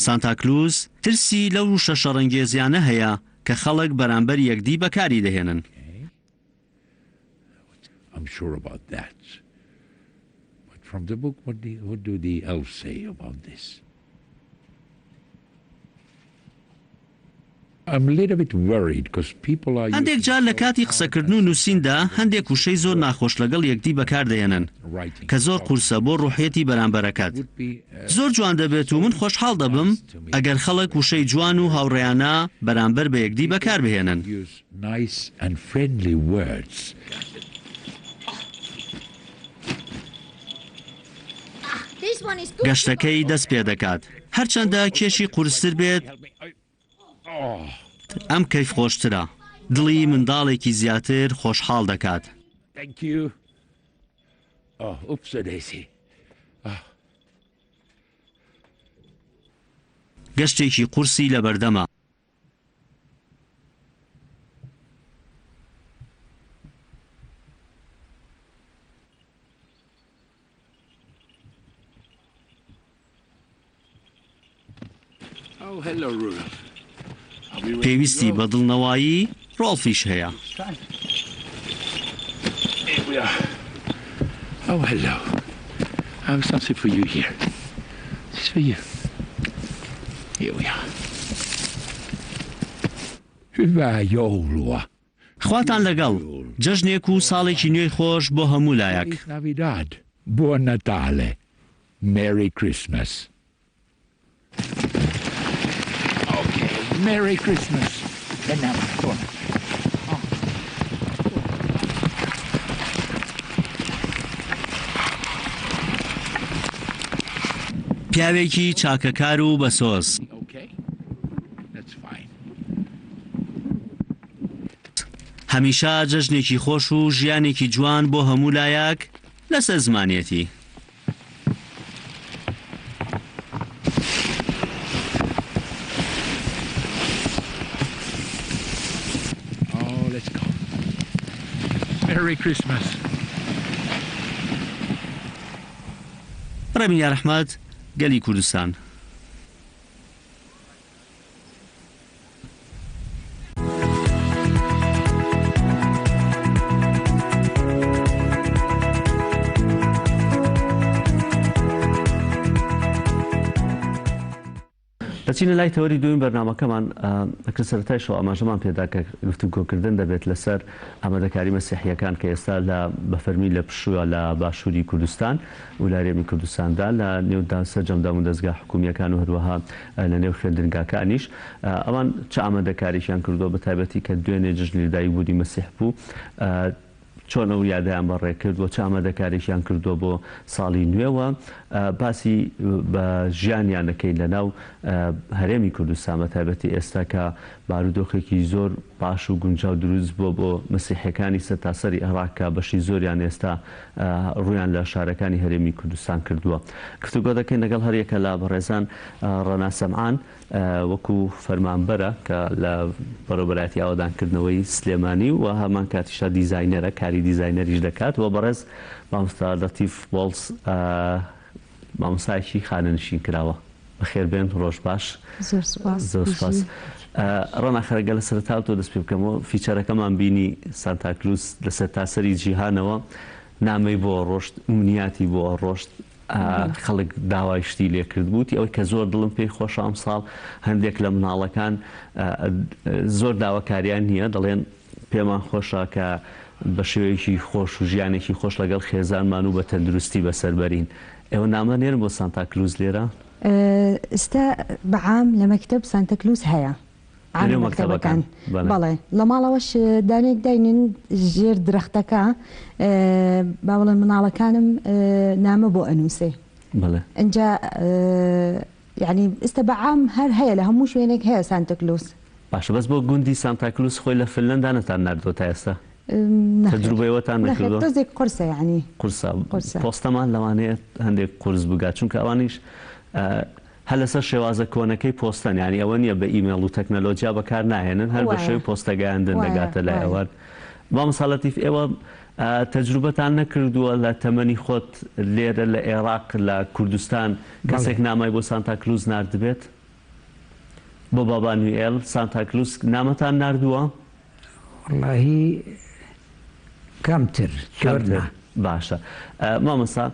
سانتاکلوز ترسی لەو شەشە ڕەنگێزیانە هەیە کە خەڵک بەرامبەر یەکدی بەکاری دەهێنن. هەندێک جار لە کاتی قسەکردن و نووسیندا هەندێک وشەی زۆر ناخۆش لەگەڵ یەکدی بەکاردەهێنن کە زۆر قورسە بۆ ڕوحێتی بەرامبەرەکەت. زۆر جوان دەبێت و من خۆشحاڵ دەبم ئەگەر خەڵک وشەی جوان و هاوڕێیانە بەرامبەر بە یەکدی بەکاربهێنن. گەشتەکەی دەست پێ دەکات. هەرچەندە کێشی قورستر بێت ئەم کەیف خۆشترە، دڵی منداڵێکی زیاتر خۆشحاڵ دەکات. گەشتێکی قورسی لە بەردەمە. پێویستی بە دڵنەوایی ڕۆڵفیش هەیە. خواتان لەگەڵ جەژنێک و ساڵێکی نوێی خۆش بۆ هەموو لایەک. Buon Natale. Merry Christmas. Merry Christmas. پیاوێکی چاکەکار و بەسۆز. هەمیشە جەژنێکی خۆش و ژیانێکی جوان بۆ هەموو لایەک لەسەر زمانیەتی. Merry Christmas. ڕەمی یارەحمەت گەلی کوردستان. دەچینە لای تەوەری دوین بەرنامەکەمان. ئەکرد سەرەتای شەو ئاماژەمان پێدا کە گفتوگۆکردن دەبێت لەسەر ئامادەکاری مەسیحیەکان کە ئێستا لە بەفەرمی لە پشووە لە باشووری کوردستان و لارێمی کوردستاندا لە نێودا سەرجەمدام و دەستگا حکومیەکان و هەروەها لە نێو خوێندنگاکانیش ئەوان چه ئامادەکاریشیان کردووە بە تایبەتی کە دوێنێ جژنی لەدایکبوونی مەسیح بوو چۆن ئەو یادیان بەڕێ کردووە چ ئامادەکاریشیان کردووە بۆ ساڵی نوێوە باسی بە ژیانیان دەکەین لەناو هەرێمی کوردستان بە تایبەتی ئێستا کە بارودۆخێکی زۆر باش و گونجاو دروست بۆ مەسیحیەکانی سەرتاسەری عێراق کە بەشی زۆریان ئێستا ڕویان لە شارەکانی هەرێمی کوردستان کردووە. گفتوگۆ دەکەین لەگەڵ هەریەکە لە بەڕێزان ڕەنا سەمعان وەکو فەرمانبەرە کە لە بەڕێوەبەرایەتی ئاوادانکردنەوەی سلێمانی و هەمان کاتیشا دیزاینەرە کاری دیزاینەریش دەکات و بەڕێز مامۆستا لەتیف وڵس مامۆستایەکی خانەنشین کراوە. بەخێربێن ڕۆژ باش زۆر سپاس. ڕەنا خەرگە لە سەرتا تۆ دەست پێ بکەمەوە فیچەرەکەمان بینی سانتاکلوس لە سەرتاسەری جیهانەوە نامەی بۆ ڕۆشت ئومنیاتی بۆ ڕۆشت خەڵک داوای شتی لێ کرد بووتی ئەوەی کە زۆر دڵم پێی خۆش ئەم ساڵ هەندێک لە مناڵەکان زۆر داواکاریان نییە دەڵێن پێمان خۆشە کە بە شێوەیەکی خۆش و ژیانێکی خۆش لەگەڵ خێزانمان و بە تەندروستی بەسەربەرین. ئێوە نامە نێرن بۆ سانتاکلوز لێرە؟ ئێستا بەعام لە مەکتب سانتاکلوز هەیە مەکتەبەکان بەڵێ لە ماڵەوەش دانێک داینن ژێر درەختەکە با بڵێن مناڵەکانم نامە بۆ ئەنووسێ ئەجا یعنی ئێستا بەعام هەر هەیە لە هەموو شوێنێک هەیە سانتاکلوز. باشە بەس بۆ گوندی سانتاکلوز خۆی لە فنلەندا نەتان نردۆ تا ئێستا تەجروبەیەوەتان نەکردووە؟ تۆزێک قورسە یعنی قورسە پۆستەمان لەوانەیە هەندێک قورس بگات چونکە ئەوانیش هەر لەسەر شێوازە کۆنەکەی پۆستەن ینی ئەوە نییە بە ئیمێڵ و تەکنەلۆجیا بەکار ناهێنن هەر بە شێوی پۆستەگەیاندن دەگاتە لای ئەوان. با مەساڵەتیف ئێوە تەجروبەتان نەکردووە لە تەمەنی خۆت لێرە لە عێراق لە کوردستان کەسێک نامای بۆ سانتاکلوز ناردبێت بۆ بابا نوێل سانتاکلوز نامەتان ناردووە؟ وەڵاهی کەمتر باشە. مامۆستا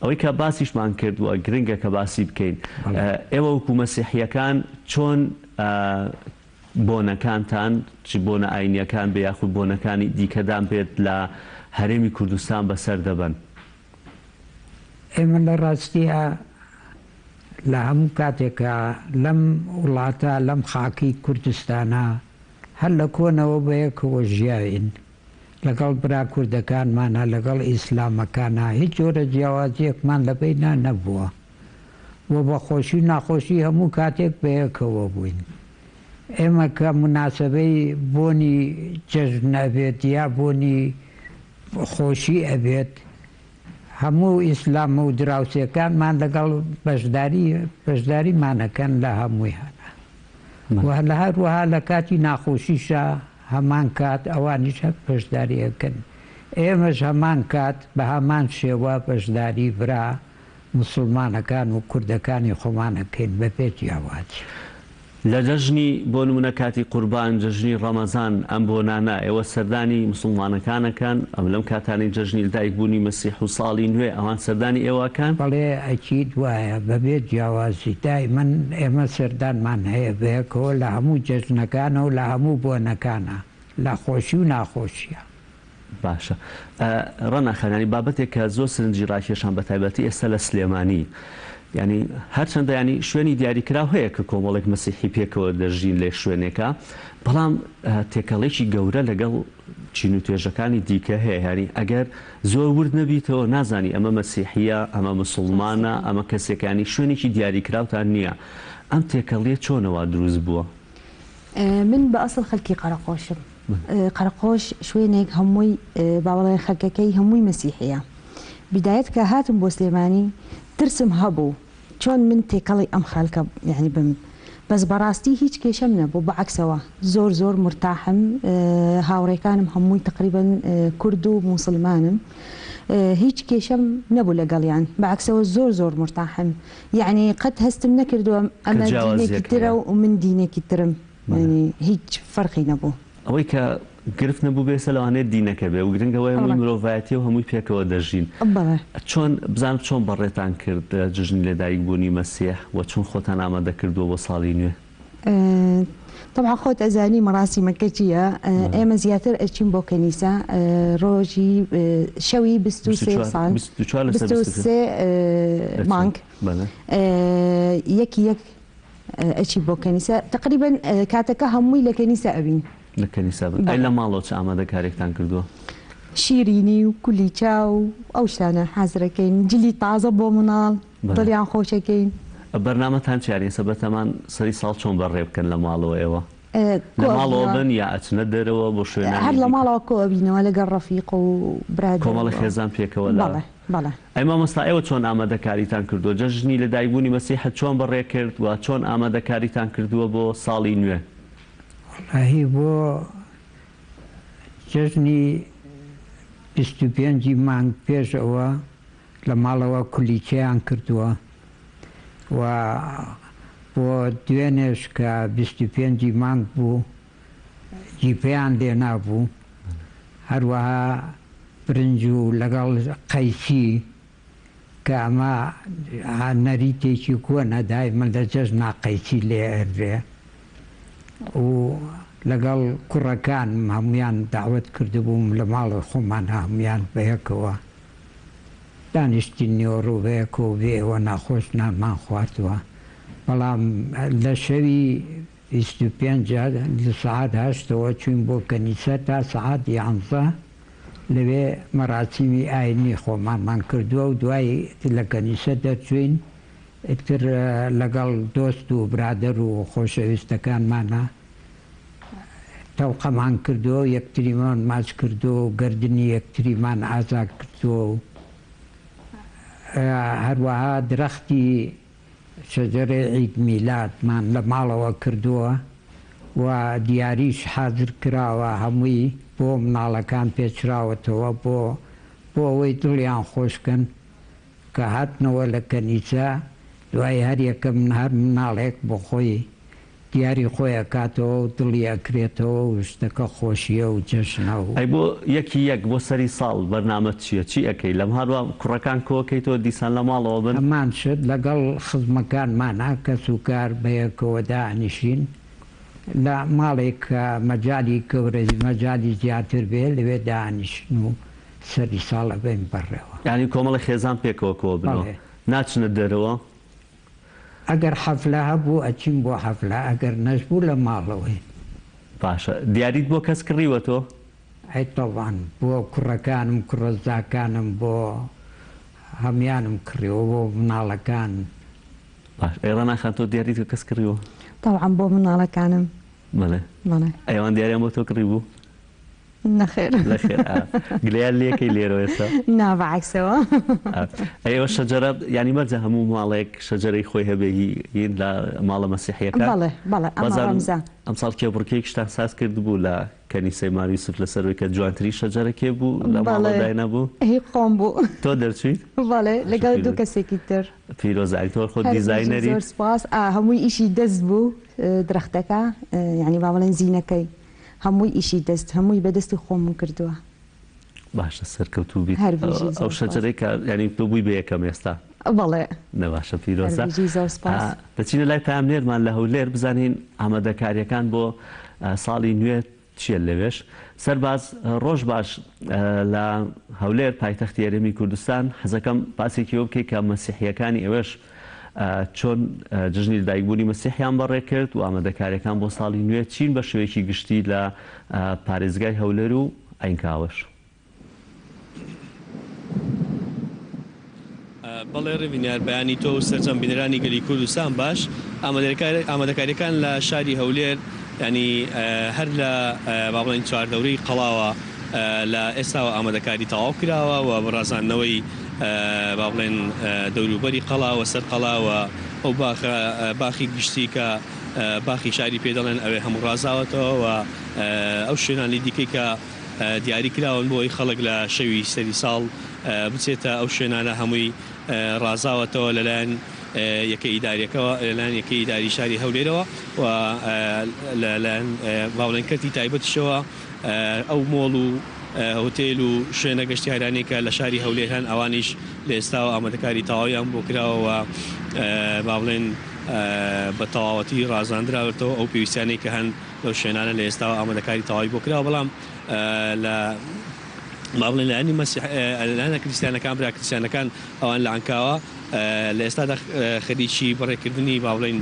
ئەوەی کە باسیشمان کردووە گرنگە کە باسی بکەین ئێوە وەکو مەسیحیەکان چۆن بۆنەکانتان چ بۆنە ئاینیەکان بە یاخود بۆنەکانی دیکەدان بێت لە هەرێمی کوردستان بەسەر دەبن؟ ئێمە لە ڕاستیە لە هەموو کاتێکە لەم وڵاتە لەم خاکی کوردستانە هەر لە کۆنەوە بەیەکەوە ژیاوین لەگەڵ برا کوردەکانمانە لەگەڵ ئیسلامەکانە هیچ جۆرە جیاوازیەکمان لەبەینا نەبووە و بە خۆشی ناخۆشی هەموو کاتێک بەیەکەوە بووین. ئێمە کە مناسبەی بۆنی جەژن ئەبێت یا بۆنی خۆشی ئەبێت هەموو ئیسلام و دراوسەکانمان لەگەڵ بەشداریمانەکەن لە هەموویانە و لە هەروەها لە کاتی ناخۆشیشە هەمان کات ئەوانیش هەک بەشداریەکەن. ئێمەش هەمان کات بە هەمان شێوە بەشداری برا موسڵمانەکان و کوردەکانی خۆمانەکەین بە پێ جیاوازی. لە جەژنی بۆ نمونە کاتی قوربان جەژنی ڕەمەزان ئەم بۆنانە ئێوە سەردانی مسڵمانەکانەکان ئەم لەم کاتانی جەژنی لەدایکبوونی مەسیح و ساڵی نوێ ئەوان سەردانی ئێوەکان؟ بەڵێ ئەکید وایە بەبێت جیاوازی دایمەن ئێمە سەردانمان هەیە بەیەکەوە لە هەموو جەژنەکانە و لە هەموو بۆنەکانە لە خۆشی و ناخۆشیە. باشە. ڕەنا خەنانی بابەتێک کە زۆر سرنجی ڕاکێشان بە تایبەتی ئێستا لە سلێمانی ینی هەرچەندە ینی شوێنی دیاریکراو هەیە کە کۆمەڵێک مەسیحی پێکەوە دەژین لێ شوێنێکە بەڵام تێکەڵێکی گەورە لەگەڵ چین و توێژەکانی دیکە هەیە ینی ئەگەر زۆر ورد نەبیتەوە نازانی ئەمە مەسیحیە ئەمە مسڵمانە ئەمە کەسێکانی شوێنێکی دیاریکراوتان نییە. ئەم تێکەڵیە چۆنەوە دروست بووە؟ من بە ئەسڵ خەڵکی قەرەقۆشم. قەرەقۆش شوێنێک هەمووی باوەڵێن خەکەکەی هەمووی مەسیحەیە. بدایەت کە هاتم بۆ سلێمانی ترسم هەبوو چۆن من تێکەڵی ئەم خەڵکە یعنی بم بەس بەڕاستی هیچ کێشەم نەبوو بەعکسەوە زۆر مرتاحم هاوڕێکانم هەمووی تقریبن کورد و موسڵمانم هیچ کێشەم نەبوو لەگەڵیان بەعکسەوە زۆر مرتاحم یعنی قەت هەستم نەکردووە ئەمە دینێکی ترە و من دینێکی ترم هیچ فەرقی نەبوو. ئەوەی کە گرفت نەبوو بێسە لەوانێت دینەکە بێ و گرنگەوەی هەمووی مرۆڤایەتی و هەمووی پێکەوە دەژین. چۆن بزانم چۆن بەڕێتان کرد جژنی لەدایکبوونی مەسیح و چۆن خۆتان ئامادە کردووە بۆ ساڵی نوێ؟ طبعا خۆت ئەزانی مەراسیمەکە چییە؟ ئێمە زیاتر ئەچین بۆ کەنیسە ڕۆژی شەوی 23 ساڵ 23 مانگ یەکی ئەچی بۆ کەنیسە تقریبا کاتەکە هەمووی لە کەنیسە ئەبین. لە کەنیسە لە ماڵەوە چ ئامادەکاریێکتان کردووە؟ شیرینی و کولیچا و ئەو شتانە حەزەکەین جلی تازە بۆ مناڵ دڵیان خۆشەکەین. بەرنامەتان چیانی سەبەتەمان سەری ساڵ چۆن بەڕێ بکەن لە ماڵەوە ئێوە لە ماڵەوە بن یا ئەچنە دەرەوە بۆ شوێنە هەر لە ماڵەوە کۆبینەوە لەگەڵ ڕەفیق و براد کۆمەڵی خێزان پێکەوە لە ئەی مامۆستا ئێوە چۆن ئامادەکاریتان کردووە جەژنی لەدایکبوونی مەسیحە چۆن بەڕێ کرد و چۆن ئامادەکاریتان کردووە بۆ ساڵی نوێ هی بۆ جژنی 25 مانگ پێشەوە لە ماڵەوە کولیچەیان کردووە و بۆ دوێنێش کە 25 مانگ بوو جیپەیان لێ نابوو هەروەها برنج و لەگەڵ قەیسی کە ئەمە نەریتێکی کووەنە دایمە لە جەژنا قەیسی لێ ئەرێ و لەگەڵ کوڕەکانم هەمویان داوت کردبووم لە ماڵی خۆمان هەمویان بەیەکەوە دانیشتی نیۆڕوبەیەکەوە بێەوە ناخۆش نانمان خواردووە بەڵام لە شەوی 25 لە سعات 8ەوە چوین بۆ کەنیسە تا سعات 11 لەوێ مەراسیمی ئاینی خۆمانمان کردووە و دوای لە کەنیسە دەرچوین ئیتر لەگەڵ دۆست و برادەر و خۆشەویستەکانمانە تەوقەمان کردووە و یەکتریمان ماچ کردووە و گردنی یەکتریمان ئازا کردووە و هەروەها درەختی شەجەرەی عید میلادمان لە ماڵەوە کردووە و دیاریش حاضر کراوە هەمووی بۆ مناڵەکان پێچراوەتەوە بۆ ئەوەی دڵیان خۆشکن کە هاتنەوە لە کەنیسە دوای هەر یەکە من هەر مناڵێک بۆ خۆی دیاری خۆی ئەکاتەوە و دڵی ئەکرێتەوە و شتەکە خۆشیە و جەژنە و ئەی بۆ یەکی یەک بۆ سەری ساڵ بەرنامە چییە چی ئەەکەی لەم هەروە کوڕەکان کۆکەیتەوە دیسان لە ماڵەوە بن ئەمان شت لەگەڵ خزمەکانمانە کە سوکار بەیەکەوە دانیشین لە ماڵێک کە مەجای کەورەی مەجای زیاتر بێ لەوێ دانیشن و سەری ساڵە بین بەڕێەوە ینی کۆمەڵی خێزان پێکەوە کۆ بنەوە ناچنە دەرەوە ئەگەر حەفلە هەبوو ئەچین بۆ حەفلە ئەگەر نەشبوو لە ماڵەوەی باشە دیاریت بۆ کەس کڕیوە تۆ ئەی تەوان بۆ کوڕەکانم کوڕەزاکانم بۆ هەمیانم کڕیەوە بۆ مناڵەکان باش ئێرە ناخان تۆ دیاریت کەس کڕیوە تەوعەم بۆ مناڵەکانم بەڵێ ئەوان دیاریان بۆ تۆ کڕی بوو نەخێر گلیان لێکەی لێرە ئێستا نابعکسەوە ئەوە شەجەرە ینی مەرجە هەموو ماڵێک شەجەرەی خۆی هەبێگی لە ماڵە مەسیحیەکان ئەم ساڵ کێبڕکەی شتان ساز کرد بوو لە کەنیسەی ماری یوسف لەسەروی کە جوانتری شەجەرەکێ بوو لە ماڵەدای نەبوو خۆم بوو تۆ دەرچیت لەگەڵ دوو کەسێکی تر پیرۆزایتۆر خۆ دیزاینەری زۆر سپاس هەمووی ئیشی دەست بوو درەختەکە ینی با بڵێن زینەکەی هەمووی ئیشی دەست هەمووی بەدەستی خۆمم کردووە باشە سەرکەوتوو بیت ئەو شەجەرەی کە ینی تۆ بووی بە یەکەم ئێستا بەڵێ نەباشە پیرۆزە دەچینە لای پامنێرمان لە هەولێر بزانین ئامادەکاریەکان بۆ ساڵی نوێ چیە لەوێش سەرباز ڕۆژ باش لە هەولێر پایتەختی هەرێمی کوردستان حەزەکەم باسێکی ئەوە بکەی کە مەسیحیەکانی ئێوەش چۆن جژنی دایکبوونی مەسیحیان بەڕێ کرد و ئامادەکاریەکان بۆ ساڵی نوێ چین بە شێوەیەکی گشتی لە پارێزگای هەولێر و ئەینکاوەش بەڵێ ڕێڤینار بەیانی تۆ و سەرجەم بینەرانی گەلی کوردستان باش ئامادەکاریەکان لە شاری هەولێر ینی هەر لە با بڵێن چواردەورەی قەڵاوە لە ئێستاوە ئامادەکاری تەواو کراوە و بەڕازاندنەوەی با بڵێن دەوروبەری قەڵاوە سەر قەڵاوە ئەو باخی گشتی کە باخی شاری پێ دەڵێن ئەوێ هەموو ڕازاوەتەوە و ئەو شوێنانی دیکەی کە دیاری کراون بۆی خەڵک لە شەوی سەری ساڵ بچێتە ئەو شوێنانە هەمووی ڕازاوەتەوە لەلایەن یەکە ئیداریەکەەوە لەلایەن یەکە ئیداری شاری هەولێرەوە و لەلایەن باوڵێن کەرتی تایبەتشەوە ئەو مۆڵ و هۆتێل و شوێنە گەشتی هەرانێکە لە شاری هەولێر هەن ئەوانیش لە ئێستاوە ئامادەکاری تەواویان بۆ کراوە با بڵێن بە تەواوەتی ڕازاندراوەتەوە ئەو پێویستیانەی کە هەن لەو شوێنانە لە ئێستاوە ئامادەکاری تەواوی بۆ کراوە بەڵام لە با بڵێن لەانی لەلایەنە کریستیانەکان برا کریستیانەکان ئەوان لە ئەنکاوە لە ئێستادا خەریکی بەڕێکردنی با بڵێن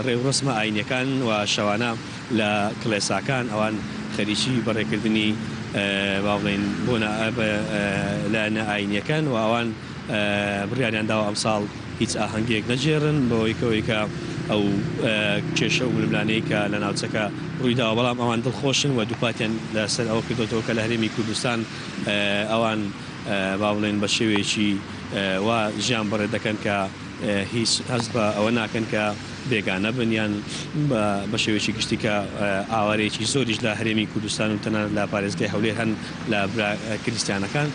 ڕێوڕسمە ئاینیەکان و شەوانە لە کڵێساکان ئەوان خەریکی بەڕێکردنی با بڵێن بۆ لە نائینیەکان و ئەوان بڕیاریان داوە ئەمساڵ هیچ ئاهەنگێک نەجێڕن بەوەی کەوەیکە ئەو کێشە و ململانەیە کە لە ناوچەکە ڕوویداوە بەڵام ئەوان دڵخۆشن و دووپاتیان لەسەر ئەوە کردوتەوە کە لە هەرێمی کوردستان ئەوان با بڵێن بە شێوەیەکی وا ژیان بەڕێ دەکەن کە هیچ هەست بە ئەوە ناکەن کە بێگانە بنیان بە شێوەیەکی گشتی کە ئاوارەیەکی زۆریش لە هەرێمی کوردستان و تەنانەت لە پارێزگای هەولێر هەن لە کریستیانەکان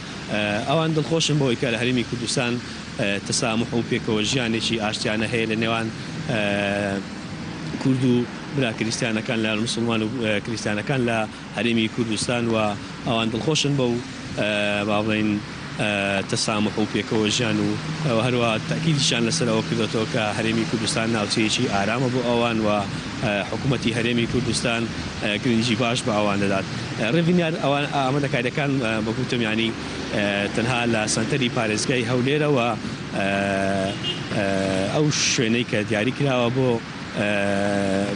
ئەوان دڵخۆشن بەوەی کە لە هەرێمی کوردستان تەسامح و پێکەوە ژیانێکی ئاشتیانە هەیە لە نێوان کورد و برا کریستیانەکان لە مسلمان و کریستیانەکان لە هەرێمی کوردستان و ئەوان دڵخۆشن بەو با بڵێن تەسامح و پێکەوە ژیان و هەروە تاکیدیشان لەسەر ئەوە کردوێتەوە کە هەرێمی کوردستان ناوچەیەکی ئارامە بۆ ئەوان و حکوومەتی هەرێمی کوردستان گرنگی باش بە ئەوان دەدات. ڕێڤینیار ئەوان ئامادەکاریەکان بەگوتم ینی تەنها لە سەنتەری پارێزگای هەولێرەوە ئەو شوێنەی کە دیاری کراوە بۆ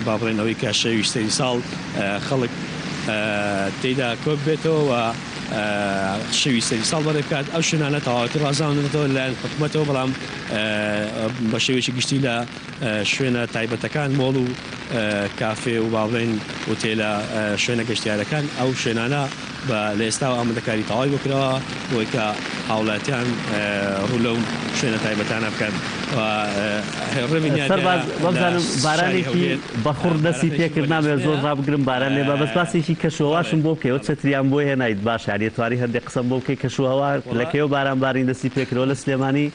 با بڵێن ئەوەی کە شەویشتەی ساڵ خەڵک تێیدا کۆک بێتەوە و شەوی سەری ساڵ بەڕێ بکات ئەو شوێنانە تەواوەتی ڕازاندنەوە لەلایەن حکوومەتەوە بەڵام بە شێوەیەکی گشتی لە شوێنە تایبەتەکان مۆڵ و کافێ و با بڵێن ئوتێلە شوێنە گەشتیارەکان ئەو شوێنانە بە لە ئێستاوە ئامادەکاری تەواوی بکرەوە بۆی کە هاوڵاتیان ڕوو لەو شوێنە تایبەتانە بکەن بەزانم بارانێکی بەخوڕ دەستی پێکرد نامێت زۆر ڕابگرم باران لێ بەس باسێکی کەشوهەواشم بۆ بکەوە چەتریان بۆ هێنایت باش یاریێتواری هەندێک قسەم بۆ بکەی کەشوهەوا لەکەوە باران بارین دەستی پێکردەوە لە سلێمانی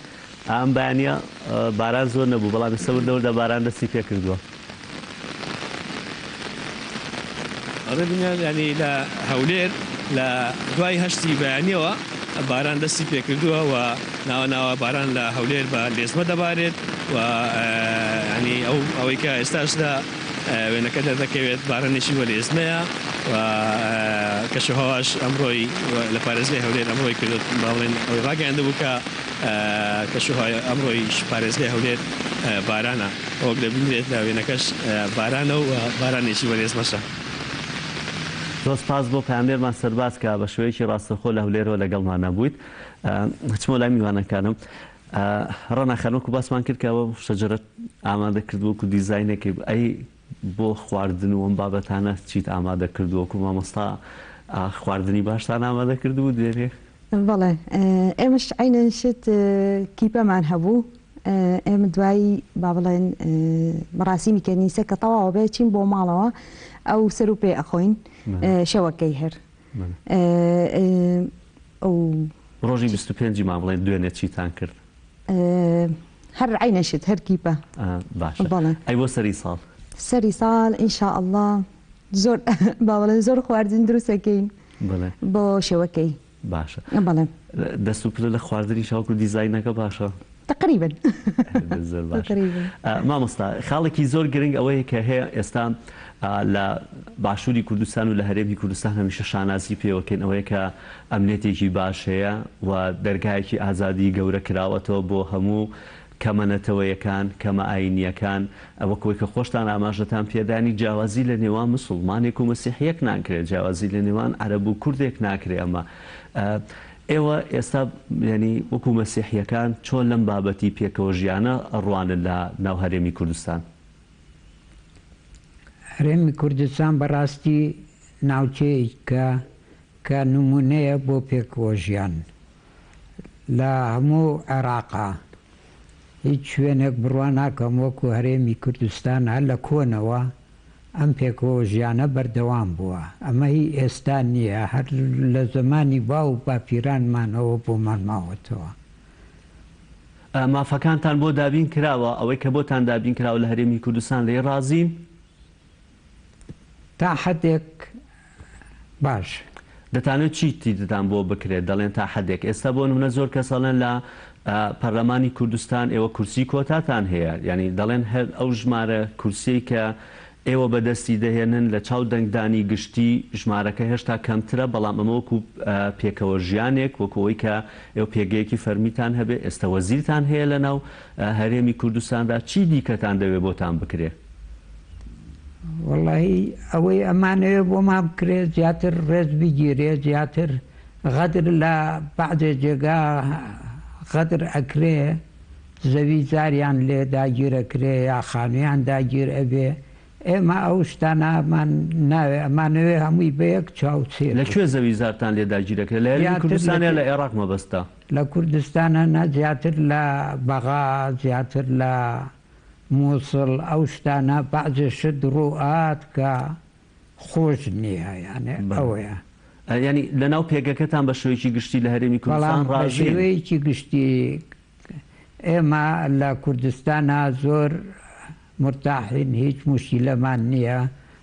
ئەم بەیانە باران زۆر نەبوو بەڵام سەوردەوردە باران دەستی پێکردووە. ڕێبنیان ینی لە هەولێر لە دوای هەشتی بەیانیەوە باران دەستی پێکردووە و ناوە باران لە هەولێر بە لێزمە دەبارێت و ینی ئەوەی کە ئێستاش لە وێنەکە دەردەکەوێت بارانێکی وە لێزمەیە و کەشوهەواش ئەمڕۆی لە پارێزگای هەولێر ئەمڕۆی کردوت باڵێن ئەوەی ڕاگەیاندە بوو کە کەشوهای ئەمڕۆی پارێزگای هەولێر بارانە ئەوەک دەبینرێت لە وێنەکەش بارانە و بارانێکی وە لێزمەشە. زۆر سپاس بۆ پەیامبێرمان سەرباز کە بە شێوەیەکی ڕاستەخۆ لە هەولێرەوە لەگەڵمان نەبوویت. هەچمۆ لای میوانەکانم ڕەناخەنوەکو باسمان کرد کە ئەوە شەجەرە ئامادە کردووەکو دیزاینێکی ئەی بۆ خواردن و ئەم بابەتانە چیت ئامادە کردووەکو مامۆستا خواردنی باشتان ئامادە کردبوو دوێنێ؟ بەڵێ ئێمەش عینەن شت کیپەمان هەبوو ئێمە دوایی با بڵێن مەراسیمی کەنیسە کە تەواوە بێ چین بۆ ماڵەوە ئەو سەر و پێ ئەخۆین شەوەکەی هەر ڕۆژی 25 ما بڵێن دوێنێ چیتان کرد؟ هەر عینەشت هەر کیپە. باش ئەی بۆ سەری ساڵ؟ سەری ساڵ ئینشاءالله زۆر با بڵێن زۆر خواردن دروستەکەین بۆ شێوەکەی. باشە بەڵێ دەست و پلە لە خواردنی شاوکو دیزاینەکە باشە؟ تقریبا مامۆستا خاڵێکی زۆر گرنگ ئەوەیە کە هەیە ئێستا لە باشووری کوردستان و لە هەرێمی کوردستان هەمیشە شانازی پێوەکەین ئەوەیە کە ئەمنێتێکی باش هەیە و دەرگایەکی ئازادی گەورە کراوەتەوە بۆ هەموو کەمەنەتەوەیەکان کەمە ئاینیەکان ئەوەکەوەی کە خۆشتان ئاماژەتان پێدانی جیاوازی لە نێوان مسڵمانێک و مەسیحیەک ناکرێت جیاوازی لە نێوان عەرەب و کوردێک ناکرێت. ئەمە ئێوە ئێستا ینی وەکو مەسیحیەکان چۆن لەم بابەتی پێکەوە ژیانە ئەڕوانن لە ناو هەرێمی کوردستان؟ هەرێمی کوردستان بەڕاستی ناوچەیەکە کە نمونەیە بۆ پێکەوە ژیان لە هەموو عێراقا هیچ شوێنێک بڕوا ناکەم وەکو هەرێمی کوردستان هەر لە کۆنەوە ئەم پێکەوە ژیانە بەردەوام بووە. ئەمە هی ئێستا نییە هەر لە زمانی با و باپیرانمانەوە بۆمان ماوەتەوە. مافەکانتان بۆ دابین کراوە ئەوەی کە بۆتان دابین کراوە لە هەرێمی کوردستان لێ ڕازین؟ تا حدێک باش. دەتانێت چیتی دەتان بۆ بکرێت دەڵێن تا حدێک؟ ئێستا بۆ نمونە زۆر کەسەڵێن لە پەرلەمانی کوردستان ئێوە کورسی کۆتاتان هەیە، ینی دەڵێن هەر ئەو ژمارە کورسی کە ئێوە بەدەستی دەهێنن لە چاو دەنگدانی گشتی ژمارەکە هێشتا کەمترە، بەڵام ئەمە وەکو پێکەوە ژیانێک وەکەوەی کە ئێوە پێگەیەکی فەرمیتان هەبێ ئێستا وەزیرتان هەیە لە ناو هەرێمی کوردستاندا چی دیکەتان دەوێت بۆتان بکرێت؟ والله ئەوەی ئەمانەوێ بۆ ما بکرێت زیاتر ڕێز بگیرێت زیاتر غەدر لە بەعدێ جێگا غەدر ئەکرێ زەوی زاریان لێ داگیرەکرێ یا خانویان داگیر ئەبێ ئێمە ئەو شتانەمان ناوێ ئەمانەوێ هەمووی بەیەک چاوچێت. لەکوێ زەوی زارتان لێ داگیرەکرێت لە هێرمی کوردستانە لە عێراق مەبەستە؟ لە کوردستانە نە زیاتر لە بەغا زیاتر لە مووسڵ ئەو شتانە بەعجشت ڕوئات کە خۆش نییە یانێ ئەوەیە. ینی لە ناو پێگەکەتان بە شێوەیەکی گشتی لە هەرێمی کوردستان ڕاژین؟ شێوەیەکی گشتی ئێمە لە کوردستانە زۆر مرتاحین هیچ موشکیلەمان نییە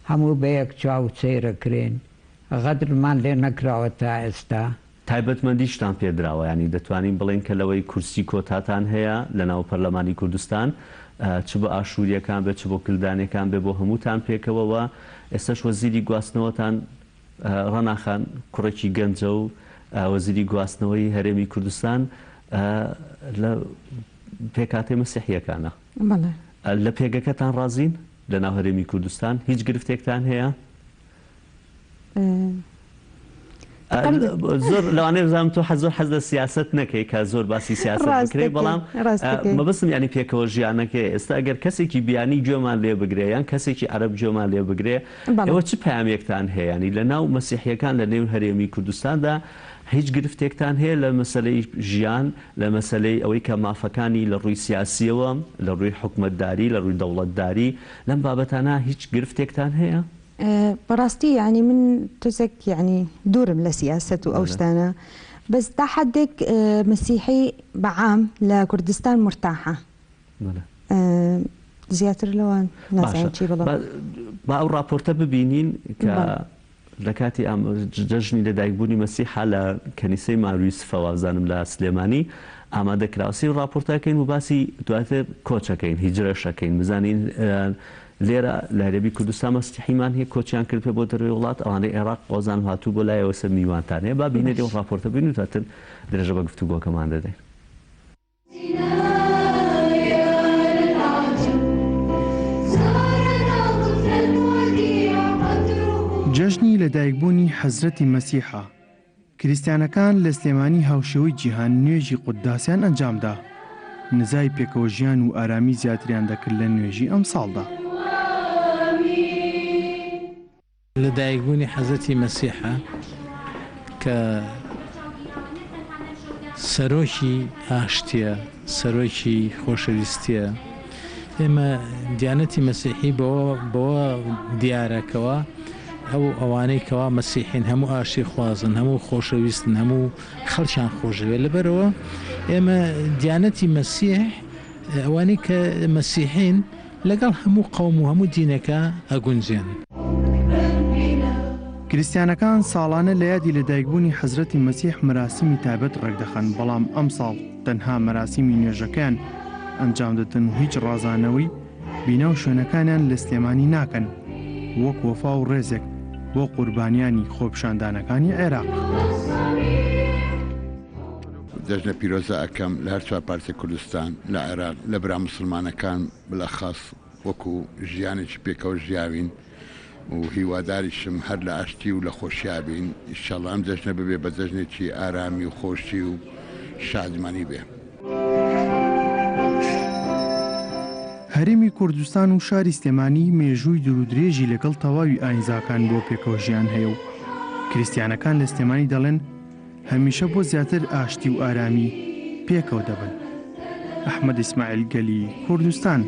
هەموو بەیەک چاو سەیرەکرێن غەدرمان لێ نەکراوە تا ئێستا. تایبەتمەندیشتان پێدراوە ینی دەتوانین بڵێن کە لەوەی کورسی کۆتاتان هەیە لە ناو پەرلەمانی کوردستان چ بە ئاشووریەکان بێت چ بۆ کلدانەکان بێ بۆ هەمووتان پێکەوەوە ئێستاش وەزیری گواستنەوەتان ڕەناخان کوڕێکی گەنجە و وەزیری گواستنەوەی هەرێمی کوردستان لە پێکاتێ مەسیحیەکانە لە پێگەکەتان ڕازین لە ناو هەرێمی کوردستان هیچ گرفتێکتان هەیە؟ زۆر لەوانەیە بزانم تۆ زۆر حەز لە سیاست نەکەی کە زۆر باسی سیاست بکرێت بەڵام مەبەستم ینی پێکەوە ژیانەکەی ئێستا ئەگەر کەسێکی بیانی گوێمان لێ بگرێ یان کەسێکی عەرەب گوێمان لێ بگرێ ئێوە چ پەیامێکتان هەیە ینی لە ناو مەسیحیەکان لە نێو هەرێمی کوردستاندا هیچ گرفتێکتان هەیە لە مەسەلەی ژیان لە مەسەلەی ئەوەی کە مافەکانی لە ڕووی سیاسیەوە لە ڕووی حکومەتداری لە ڕووی دەوڵەتداری لەم بابەتانە هیچ گرفتێکتان هەیە؟ بەڕاستی ینی من تۆزێک ینی دوورم لە سیاست و ئەو شتانە بەس تا حدێک مەسیحی بەعام لە کوردستان مرتاحە زیاتر لەوان نازانم چی بڵێم. با ئەو راپۆرتە ببینین کە لە کاتی جەژنی لەدایکبوونی مەسیحا لە کەنیسەی ماروی سفەوازانم لە سلێمانی ئامادەکراوسی راپۆرتەکەین و باسی دواتر کۆچەکەین هیجرەشەکەین بزانین لێرە لە هەرێمی کوردستان مەسیحیمان هەیە کۆچیان کرد پێ بۆ دەروی وڵات ئەوانەی عێراق قۆزان هاتوو بۆ لایەوە سەر میوانتان هەیە با بینێت ئەو راپۆرتە بین و تاتر درێژە بە گفتوگۆکەمان دەدەین. جەژنی لەدایکبوونی حەزرەتی مەسیحا کریستیانەکان لە سلێمانی هاوشێوەی جیهان نوێژی قوداسیان ئەنجامدا نزای پێکەوە ژیان و ئارامی زیاتریان دەکرد لە نوێژی ئەم ساڵدا. لەدایکبوونی حەزرەتی مەسیحا کە سەرۆکی ئاشتیە سەرۆکی خۆشەویستیە ئێمە دیانەتی مەسیحی بەوە دیارەکەوە ئەوانەی کەوا مەسیحین هەموو ئاشتی خوازن هەموو خۆشەویستن هەموو خەڵکیان خۆشەوێت لەبەرەوە ئێمە دیانەتی مەسیح ئەوانەی کە مەسیحین لەگەڵ هەموو قەوم و هەموو دینەکە ئەگونجێن. کریستیانەکان ساڵانە لە یادی لەدایکبوونی حەزرەتی مەسیح مەراسیمی تایبەت ڕێکدەخەن بەڵام ئەم ساڵ تەنها مەراسیمی نوێژەکان ئەنجام دەدەن و هیچ ڕازانەوەی بینە و شوێنەکانیان لە سلێمانی ناکەن وەک وەفا و ڕێزێک بۆ قوربانیانی خۆپشاندانەکانی عێراق. جەژنە پیرۆزە ئەەکەم لە هەر چوار پارتی کوردستان لە عێراق لە برا مسلمانەکان بلەخاص وەکو ژیانێکی پێکەوە ژیاوین و هیواداریشم هەر لە ئاشتی و لە خۆشیابین ئینشاڵڵا ئەم جەژنە ببێ بە جەژنێکی ئارامی و خۆشی و شادمانی بێ. هەرێمی کوردستان و شاری سلێمانی مێژووی درودرێژی لەگەڵ تەواوی ئاینزاکان بۆ پێکەوە ژیان هەیە و کریستیانەکان لە سلێمانی دەڵێن هەمیشە بۆ زیاتر ئاشتی و ئارامی پێکەوە دەبن. ئەحمەد ئیسماعیل گەلی کوردستان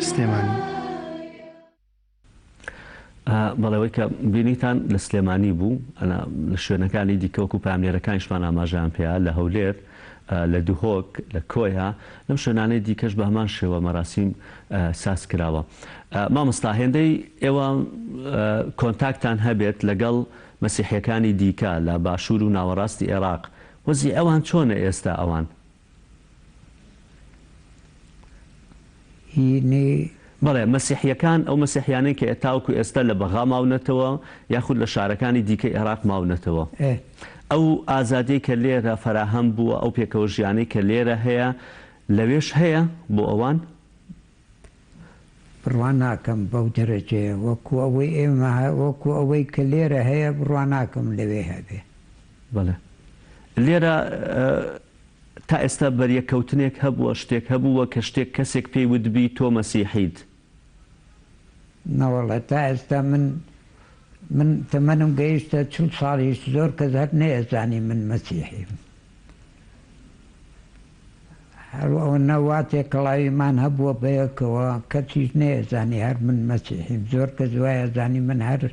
سلێمانی. بەڵێەوەی کە بینیتان لە سلێمانی بوو لە شوێنەکانی دیکەوەکو پاملێرەکانیشمان ئاماژیان پێیا لە هەولێر لە دوهۆک لە کۆیا لەم شوێنانەی دیکەش بە هەمان شێوە مەراسیم ساز کراوە. مامۆستا هێندەی ئێوە کۆنتاکتان هەبێت لەگەڵ مەسیحیەکانی دیکە لە باشوور و ناوەڕاستی عێراق وەزی ئەوان چۆنە ئێستا ئەوان؟ بەڵێ مەسیحیەکان ئەو مەسیحیانەی کە تاوکو ئێستا لە بەغا ماونەتەوە یاخود لە شارەکانی دیکەی عێراق ماونەتەوە ئەو ئازادی کە لێرە فەراهەم بووە ئەو پێکەوە ژیانەی کە لێرە هەیە لەوێش هەیە بۆ ئەوان؟ بڕوان ناکەم بەو دەرەجەیە وەکو ئەوەی ئێمە وەکو ئەوەی کە لێرە هەیە بڕوان ناکەم لەوێ هەبێ. بەڵێ لێرە تا ئێستا بەریەکەوتنێک هەبووە شتێک هەبووە کە شتێک کەسێک پێی وتبی تۆ مەسیحیت؟ نەوەڵە تا ئێستا من تەمەنم گەیشتە 40 ساڵیش زۆر کەس هەر نەیەزانی من مەسیحیم. هەروەوە نەواتێک کەڵاویمان هەبووە بەیەکەوە کەسیش نەیەزانی هەر من مەسیحیم. زۆر کەس وایە زانی من هەر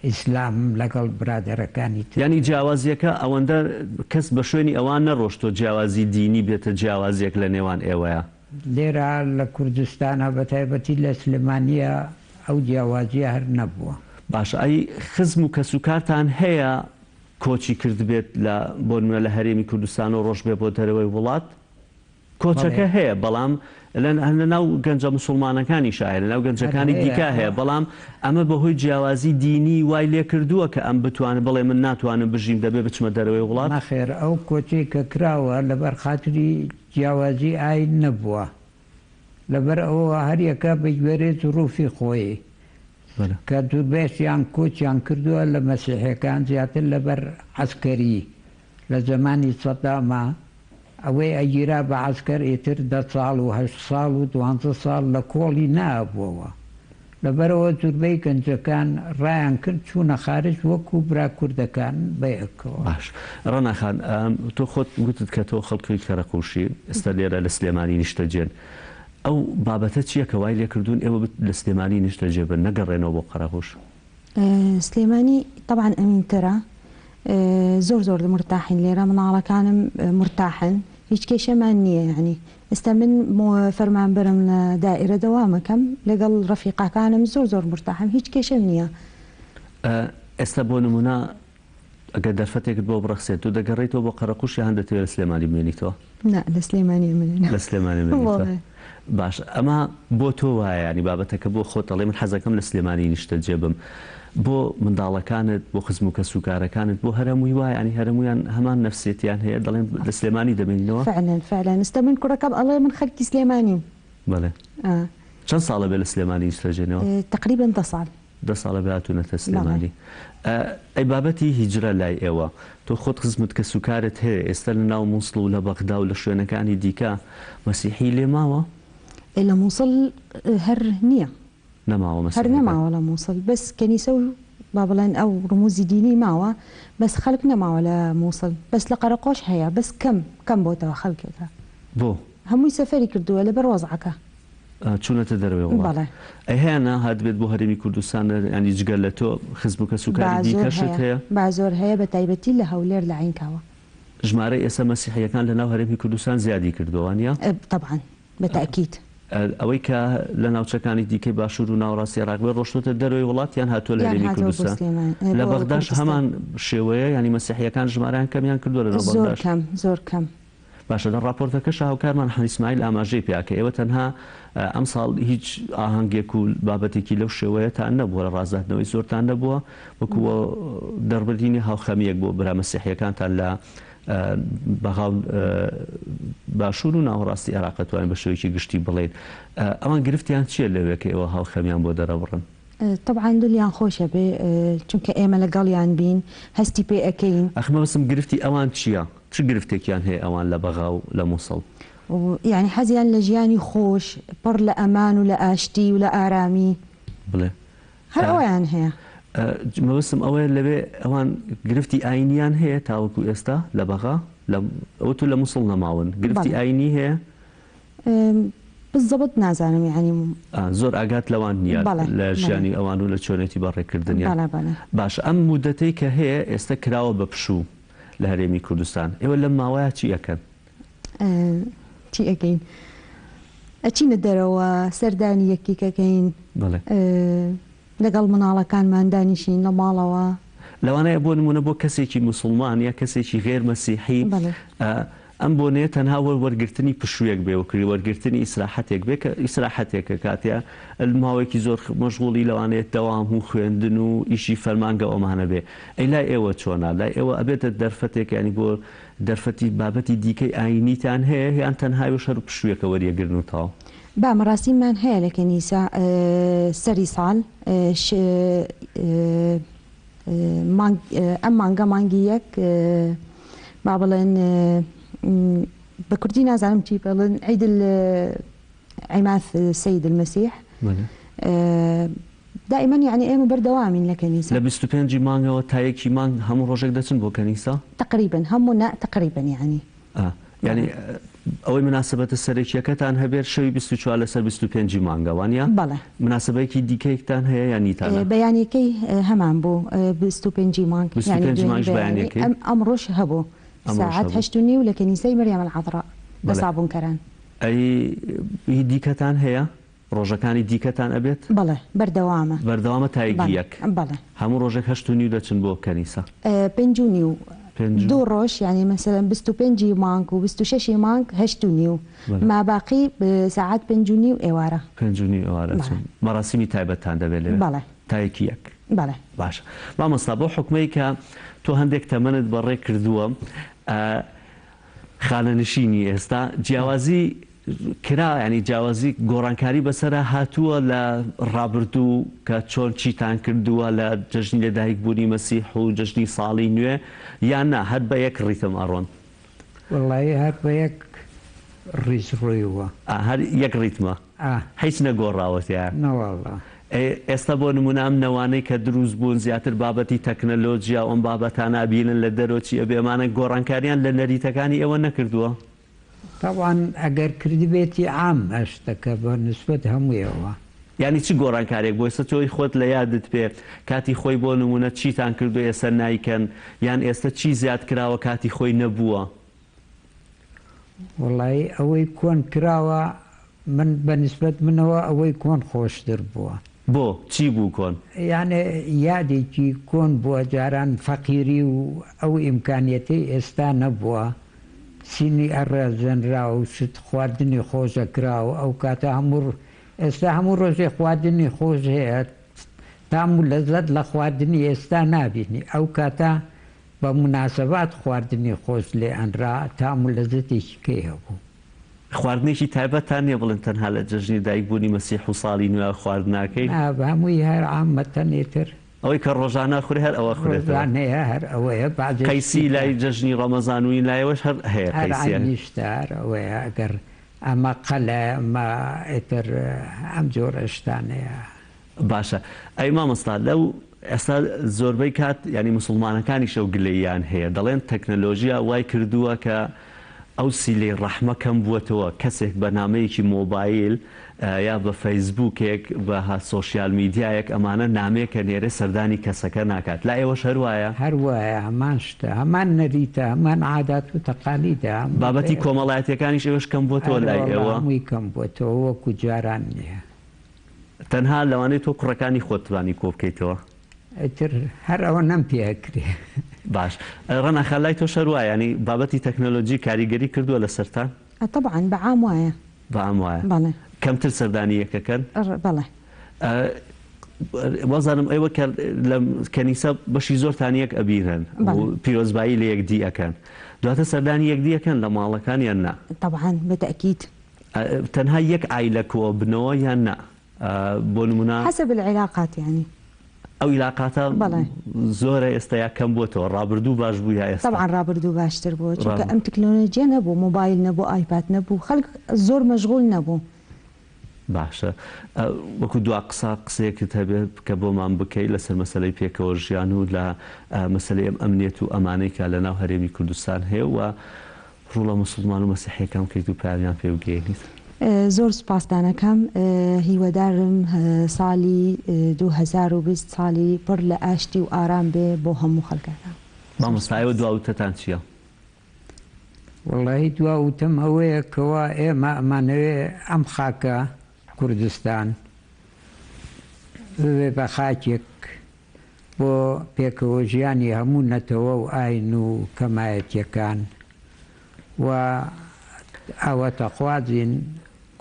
ئیسلام لەگەڵ برادەرەکانی تر. ینی جیاوازیەکە ئەوەندە کەس بە شوێنی ئەوان نەڕۆشتۆ جیاوازی دینی بێتە جیاوازیەک لە نێوان ئێوەیە؟ لێرە لە کوردستانە بە تایبەتی لە سلێمانیە ئەو جیاوازیە هەر نەبووە. باشە ئەی خزم و کەسوکارتان هەیە کۆچی کرد بێت لە بۆ نمونە لە هەرێمی کوردستان و ڕۆژ بێ بۆ دەرەوەی وڵات؟ کۆچەکە هەیە بەڵام لە ناو گەنجە مسلمانەکانی شاعر لە ناو گەنجەکانی دیکە هەیە بەڵام ئەمە بەهۆی جیاوازی دینی وای لێ کردووە کە ئەم بتوانێت بڵێ من ناتوانم بژیم دەبێ بچمە دەرەوەی وڵات. نەخێر ئەو کۆچەی کە کراوە لەبەر خاتری جیاوازی ئاین نەبووە لەبەر ئەوە هەریەکە بە گوێرێت ڕووفی خۆی کە دوو بێشیان کۆچیان کردووە لە مەسیحەکان زیاتر لەبەر عەسکەری لە زمانی سەدامە ئەوەی ئەگیرا بە عەسکەر ئیتر 10 ساڵ و 8 ساڵ و 12 ساڵ لە کۆڵی نابووەوە لەبەرەوە زوربەی گەنجەکان ڕایان کرد چوونە خارج وەکو برا کوردەکان بەیەکەوە. باش ڕەناخان تۆ خۆت گوتت کە تۆ خەڵکی کەرەقوشی ئێستا لێرە لە سلێمانی نیشتەجێن ئەو بابەتە چییە کە وای لێ کردوون ئێوە لە سلێمانی نیشتەجێبن نەگەڕێنەوە بۆ قەرەقوش؟ سلێمانی طبعا ئەمینترە زۆر مرتاحین لێرە مناڵەکانم مرتاحن هیچ کێشەمان نییە یعنی ئێستا من فەرمانبەرم لە دائیرە دەوامەکەم لەگەڵ ڕەفیقاکانم زۆر مرتاحم هیچ کێشەم نییە. ئێستا بۆ نمونە ئەگەر دەرفەتێکت بۆ بڕەخسێت تو دەگەڕێیتەوە بۆ قەرەقوش یان دەتەوێت لە سلێمانی بمێنیتەوە؟ لە سلێمانی لە سلێمانی باش ئەمە بۆ تۆ وایە ینی بابەتەکە بۆ خۆت دەڵێ من حەزەکەم لە سلێمانی نیشتەجێ بم بۆ منداڵەکانت بۆ خزم و کەسوکارەکانت بۆ هەرمووی وایە ینی هەرمویان هەمان نەفسێتیان هەیە دەڵێن لە سلێمانی دەمێنینەوە؟ فعلا ئێستا من کوڕەکەم ئەڵێ من خەڵکی سلێمانیم. بەڵێ چەند ساڵە بێ لە سلێمانی نیشتەجێنەوە؟ تقریبا 10 ساڵ. 10 ساڵە بێهاتوونەتە سلێمانی. ئەی بابەتی هیجرە لای ئێوە تۆ خۆت خزمت کەسوکارت هەیە ئێستا لە ناو مووسڵ و لە بەغدا و لە شوێنەکانی دیکە مەسیحی لێ ماوە؟ لە مووسڵ هەر نییە هەر نەماوە لە مووسڵ بەس کەنیسە و با بڵێن ئەو ڕموزی دینی ماوە بەس خەڵک نەماوە لە مووسڵ بەس لە قەرەقۆش هەیە بەس کەم بۆتەوە خەڵکێکە بۆ هەمووی سەفەری کردووە لەبەر وەزعەکە چوونەتە دەرەوەی وڵات. ئەی هەیەنا هات بێت بۆ هەرێمی کوردستان ینی جگەل لە تۆ خزم و کەسوکاری دیکەشت هەیە؟ با زۆر هەیە بە تایبەتی لە هەولێر لە عینکاوە. ژمارەی ئێستا مەسیحیەکان لە ناو هەرێمی کوردستان زیادی کردووە نیە؟ طبعا بەتاکید. ئەوەی کە لە ناوچەکانی دیکەی باشوور و ناوڕاستی عێراق ڕۆشتۆتە دەرەوەی وڵاتیان هاتووە لە هەرێمی کوردستان لە بەغداش هەمان شێوەیە ینی مەسیحیەکان ژمارەیان کەمیان کردووە لە زۆر کەم. باشە لە راپۆرتەکەش هاوکارمان ئیسماعیل ئاماژەی پیاکە ئێوە تەنها ئەم ساڵ هیچ ئاهەنگێک و بابەتێکی لەو شێوەیەتان نەبووە لە ڕازدادنەوەی زۆرتان نەبووە وەکووە دەربردینی هاوخەمیەک بۆ برا مەسیحیەکانتان لە بەغاو باشوور و ناوەڕاستی عێراق توانین بە شێوەیەکی گشتی بڵێن ئەوان گرفتیان چییە لەوێ کە ئێوە هاوخەمیان بۆ دەرەبڕن؟ طبعا دڵیان خۆشە بێ چونکە ئێمە لەگەڵیان بین هەستی پێ ئەەکەین. ئەخمە بەسم گرفتی ئەوان چییە؟ چ گرفتێکیان هەیە ئەوان لە بەغا و لە مووسڵ؟ یعنی حەزیان لە ژیانی خۆش پڕ لە ئەمان و لە ئاشتی و لە ئارامی بڵێ هەر ئەویان هەیە. مەوەسم ئەوەیە لەوێ ئەوان گرفتی ئاینیان هەیە تاوەکو ئێستا لە بەغا ئەو تو لە مووسڵ نەماون گرفتی ئاینی هەیە؟ بزەبت نازانم یعنی زۆر ئاگات لەوان نییە لە ژیانی ئەوان و لە چۆنێتی بەڕێکردنیان. باش ئەم مودەتەی کە هەیە ئێستا کراوە بە پشوو لە هەرێمی کوردستان ئێوە لەم ماوەیە چی ئەەکەن؟ چی ئەەکەین؟ ئەچینە دەرەوە سەردانی یەکێکەکەین لەگەڵ مناڵەکانمان دانیشین لە ماڵەوە لەوانەیە بۆ نمونە بۆ کەسێکی موسڵمان یا کەسێکی غێر مەسیحی ئەم بۆنێ تەنها وەرگرتنی پشوویەک بێ وکری وەرگرتنی ئیسراحەتێک بێ کە ئیسراحەتێکە کاتیا ماوەیەکی زۆر مەشغوڵی لەوانێت دەوام و خوێندن و ئیشی فەرمانگە ئەومانە بێ ئەی لای ئێوە چۆنا لای ئێوە ئەبێتە دەرفەتێک ینی بۆ دەرفەتی بابەتی دیکەی ئاینیتان هەیە یان تەنها و شەر پشوویەکە وەریەگرن و تاو؟ با مەراسیممان هەیە لە کەنیسا سەری ساڵ ئەم مانگە مانگی یەک با بڵێن بە کوردی نازانم چی بڵێن عید عیماث سید المەسیح دائما يعني ئێمە بەردەوامین لە کەنیسا لە 25 مانگەوە تا یەکی مانگ هەموو ڕۆژێک دەچن بۆ کەنیسا تقریبا هەموو تقریبا يعني یعنی ئەوەی مناسبەتە سەرێکیەکەتان هەبێت شەوی 24 لەسەر 25 مانگەوانە بەڵێ مناسبەیەکی دیکەیەکتان هەیە یان نیتانە بەیانەکەی هەمان بۆ 25 مانگ ئەمڕۆژ هەبوو ساعت 8:30 لە کەنیسەی مەریەم العەذراء بە سابوونکەران ئەی دیکەتان هەیە ڕۆژەکانی دیکەتان ئەبێت بەڵێ بەردەوامە تایەکی یەک بەڵێ هەموو ڕۆژێک 8:30 دەچن بۆ کەنیسا 5:30 دوو ڕۆژ ینی مەسەلەن 25 مانگ و 26 مانگ 8:30 ما باقی ساعت 5:30 ئێوارە 5:30 ئێوارە مەراسیمی تایبەتان دەبێت لێ بەڵێ تایەکی یەک بەڵێ باشە مامۆستا بۆ حکمەی کە تۆ هەندێک تەمەنت بەڕێ کردووە خانەنشینی ئێستا جیاوازی کرا ینی جیاوازی گۆڕانکاری بەسەرە هاتووە لە ڕابردوو کە چۆن چیتان کردووە لە جەژنی لەدایکبوونی مەسیح و جەژنی ساڵی نوێ یان نا هەر بە یەک ڕیتم ئەڕۆن وڵی هەر بە یەک ڕیز ڕوویوە هەر یەک ڕیتمە هیچ نەگۆڕاوەتیە نەوەڵە ئێستا بۆ نمونە ئەم نەوانەی کە دروست بوون زیاتر بابەتی تەکنەلۆجیا ئەم بابەتانە بینن لە دەرۆچی ئەبێمانە گۆڕانکاریان لە نەریتەکانی ئێوە نەکردووە طبعا ئەگەر کردی بێتی عام ئەشتەکە بە نسبەت هەموویەوە یعنی چی گۆڕانکارێک بۆ ئێستا تۆی خۆت لە یادت پێ کاتی خۆی بۆ نمونە چیتان کردو ئێستا نایکەن یان ئێستا چی زیاد کراوە کاتی خۆی نەبووە وڵی ئەوەی کۆن کراوە من بە نسبەت منەوە ئەوەی کۆن خۆشتر بووە بۆ چی بوو کۆن یانێ یادێکی کۆن بووە جاران فەقیری و ئەو ئیمکانیەتی ئێستا نەبووە سینی ئەڕێزێنرا و شت خواردنی خۆشە کراوە ئەو کاتە ئێستا هەموو ڕۆژێ خواردنی خۆش هەیە تام و لەزەت لە خواردنی ئێستا نابینی ئەو کاتە بە مناسبات خواردنی خۆش لێ ئەنرا تام و لەزەتێکی کەی هەبوو خواردنێکی تایبەتان نیە بڵێن تەنها لە جەژنی دایکبوونی مەسیح و ساڵی نوێ خواردناکەی هەمووی هەر عامەتەنێتر ئەوەی کە ڕۆژانە خوێ هەر ئەوە خوێنەیە هەر ئەوەیە قەیسی لای جەژنی ڕەمەزانووی لایەوەش هەر هەیە نیشتار ئەوەیە ئەگەر ئەمە قەلە ئەمە ئێتر ئەم جۆرە شتانەیە باشە ئەی مامۆستا لەو ئێستا زۆربەی کات ینی موسڵمانەکانی شەو گلەییان هەیە دەڵێن تەکنەلۆژیا وای کردووە کە ئەو سیلەی ڕەحمەکەم بووەتەوە کەسێک بە نامەیەکی مۆبایل یا بە فەیسبووکێک بە سۆشیال میدیایەک ئەمانە نامەیەکە نێرە سەردانی کەسەکە ناکات لا ئێوەش هەروایە هەروایە هەمان شتە هەمان نەریتە هەمان عادات و تەقالیدا بابەتی کۆمەڵایەتەکانیش ئێوەش کەم بووەتەوە لای ئێوە هەمووی کەم بووەتەوە وەکو جاران نییە تەنها لەوانەیە تۆ کوڕەکانی خۆتوانی کۆ بکەیتەوە ئەتر هەر ئەوە نەم پێکرێ باش ڕەناخە لای تۆ شەروایە ینی بابەتی تەکنەلۆجی کاریگەری کردووە لە سەرتان طبعا بەعام وایە بەعام وایە بەڵێ کەمتر سەردانی یەکەکەن بەڵێ وەزانم ئێوە لە کەنیسە بەشی زۆرتان یەک ئەبیرن پیرۆزبایی لە یەکدی ئەەکەن دواتە سەردانی یەکدی ئەەکەن لە ماڵەکان یان نا طبعا بتأكيد تەنها یەک ئایلە کۆ بنەوە یان نا بۆ نمونە حسب العلاقات يعني ئەو علاقاتە زۆرە ئێستا یا کەم بووەتەوە ڕابردوو باش بوو یا ئێستا طبعا ڕابردوو باشتر بووە چونکە ئەم تەکنۆلۆژیا نەبوو مۆبایل نەبوو ئایپاد نەبوو خەڵک زۆر مەشغوڵ نەبوو باشە وەکو دوا قسەیەکت هەبێت کە بۆمان بکەیت لەسەر مەسلەی پێکەوە ژیان و لە مەسلەی ئەم ئەمنیەت و ئەمانەی کە لە ناو هەرێمی کوردستان هەیە و ڕوڵە موسڵمان و مەسیحیەکان کەیت و پاویان پێ بگەێنیت زۆر سپاسدانەکەم هیوەدارم ساڵی 2020 ساڵی پڕ لە ئاشتی و ئارام بێ بۆ هەموو خەڵکەکان مامۆستایەوە دواوتتان چییە؟ وڵی دواوتم ئەوەیە کەوا ئێمە ئەمانەوێ ئەم خاکە کوردستان بێ بە خاکێک بۆ پێکەوە ژیانی هەموو نەتەوە و ئاین و کەمایەتیەکان و ئەوەتە خوازین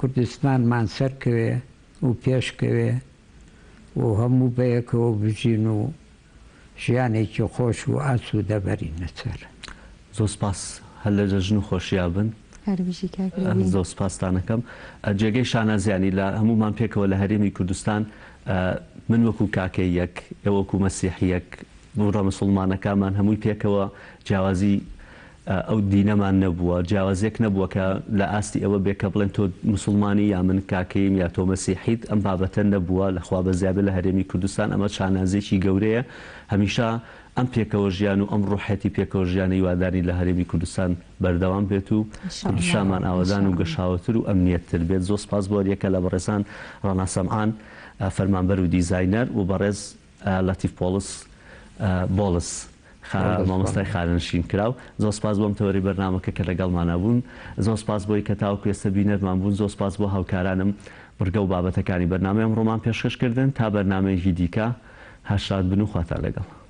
کوردستانمان سەرکەوێ و پێشکەوێ و هەموو بەیەکەوە بژین و ژیانێکی خۆش و ئاسوودە بەرینە سەر زۆر سپاس هەر لە جەژن و خۆشییا بن زۆر سپاسدانەکەم. جێگەی شانازیانی لە هەمومان پێکەوە لە هەرێمی کوردستان من وەکو کاکەی یەک ئێوەکو مەسیحیەک ڕە مسلمانەکانمان هەمووی پێکەوە جیاوازی ئەو دینەمان نەبووە، جیاوازێک نەبووە کە لە ئاستی ئەوە بێکە بڵێن تۆ مسلمانی یا من کاکەیم یا تۆ مەسیحیت، ئەم بابەتە نەبووە لەخوا بەزیابێت لە هەرێمی کوردستان. ئەمە شانازێکی گەورەیە، هەمیشە ئەم پێکەوە ژیان و ئەم ڕوحەتی پێکەوە ژیانی هیواداری لە هەرێمی کوردستان بەردەوام بێت و کوردستانمان ئاوادان و گەشاوەتر و ئەمنیەتتر بێت. زۆر سپاس بۆ یەکە لە بەڕێزان ڕەنا سەمعان فەرمانبەر و دیزاینەر و بەڕێز لەتیف بۆڵس مامۆستای خانشین کراو. زۆر سپاس بۆم تەوەری بەرنامەکە کە لەگەڵمانە بوون. زۆر سپاس بۆی کە تاوەکو ئێستا بینەرمان بوون. زۆر سپاس بۆ هاوکارانم بڕگە و بابەتەکانی بەرنامەیەم ڕۆمان پێشکەشکردن تا بەرنامەیەکی دیکە هەشاد بن و خواتان لەگەڵ.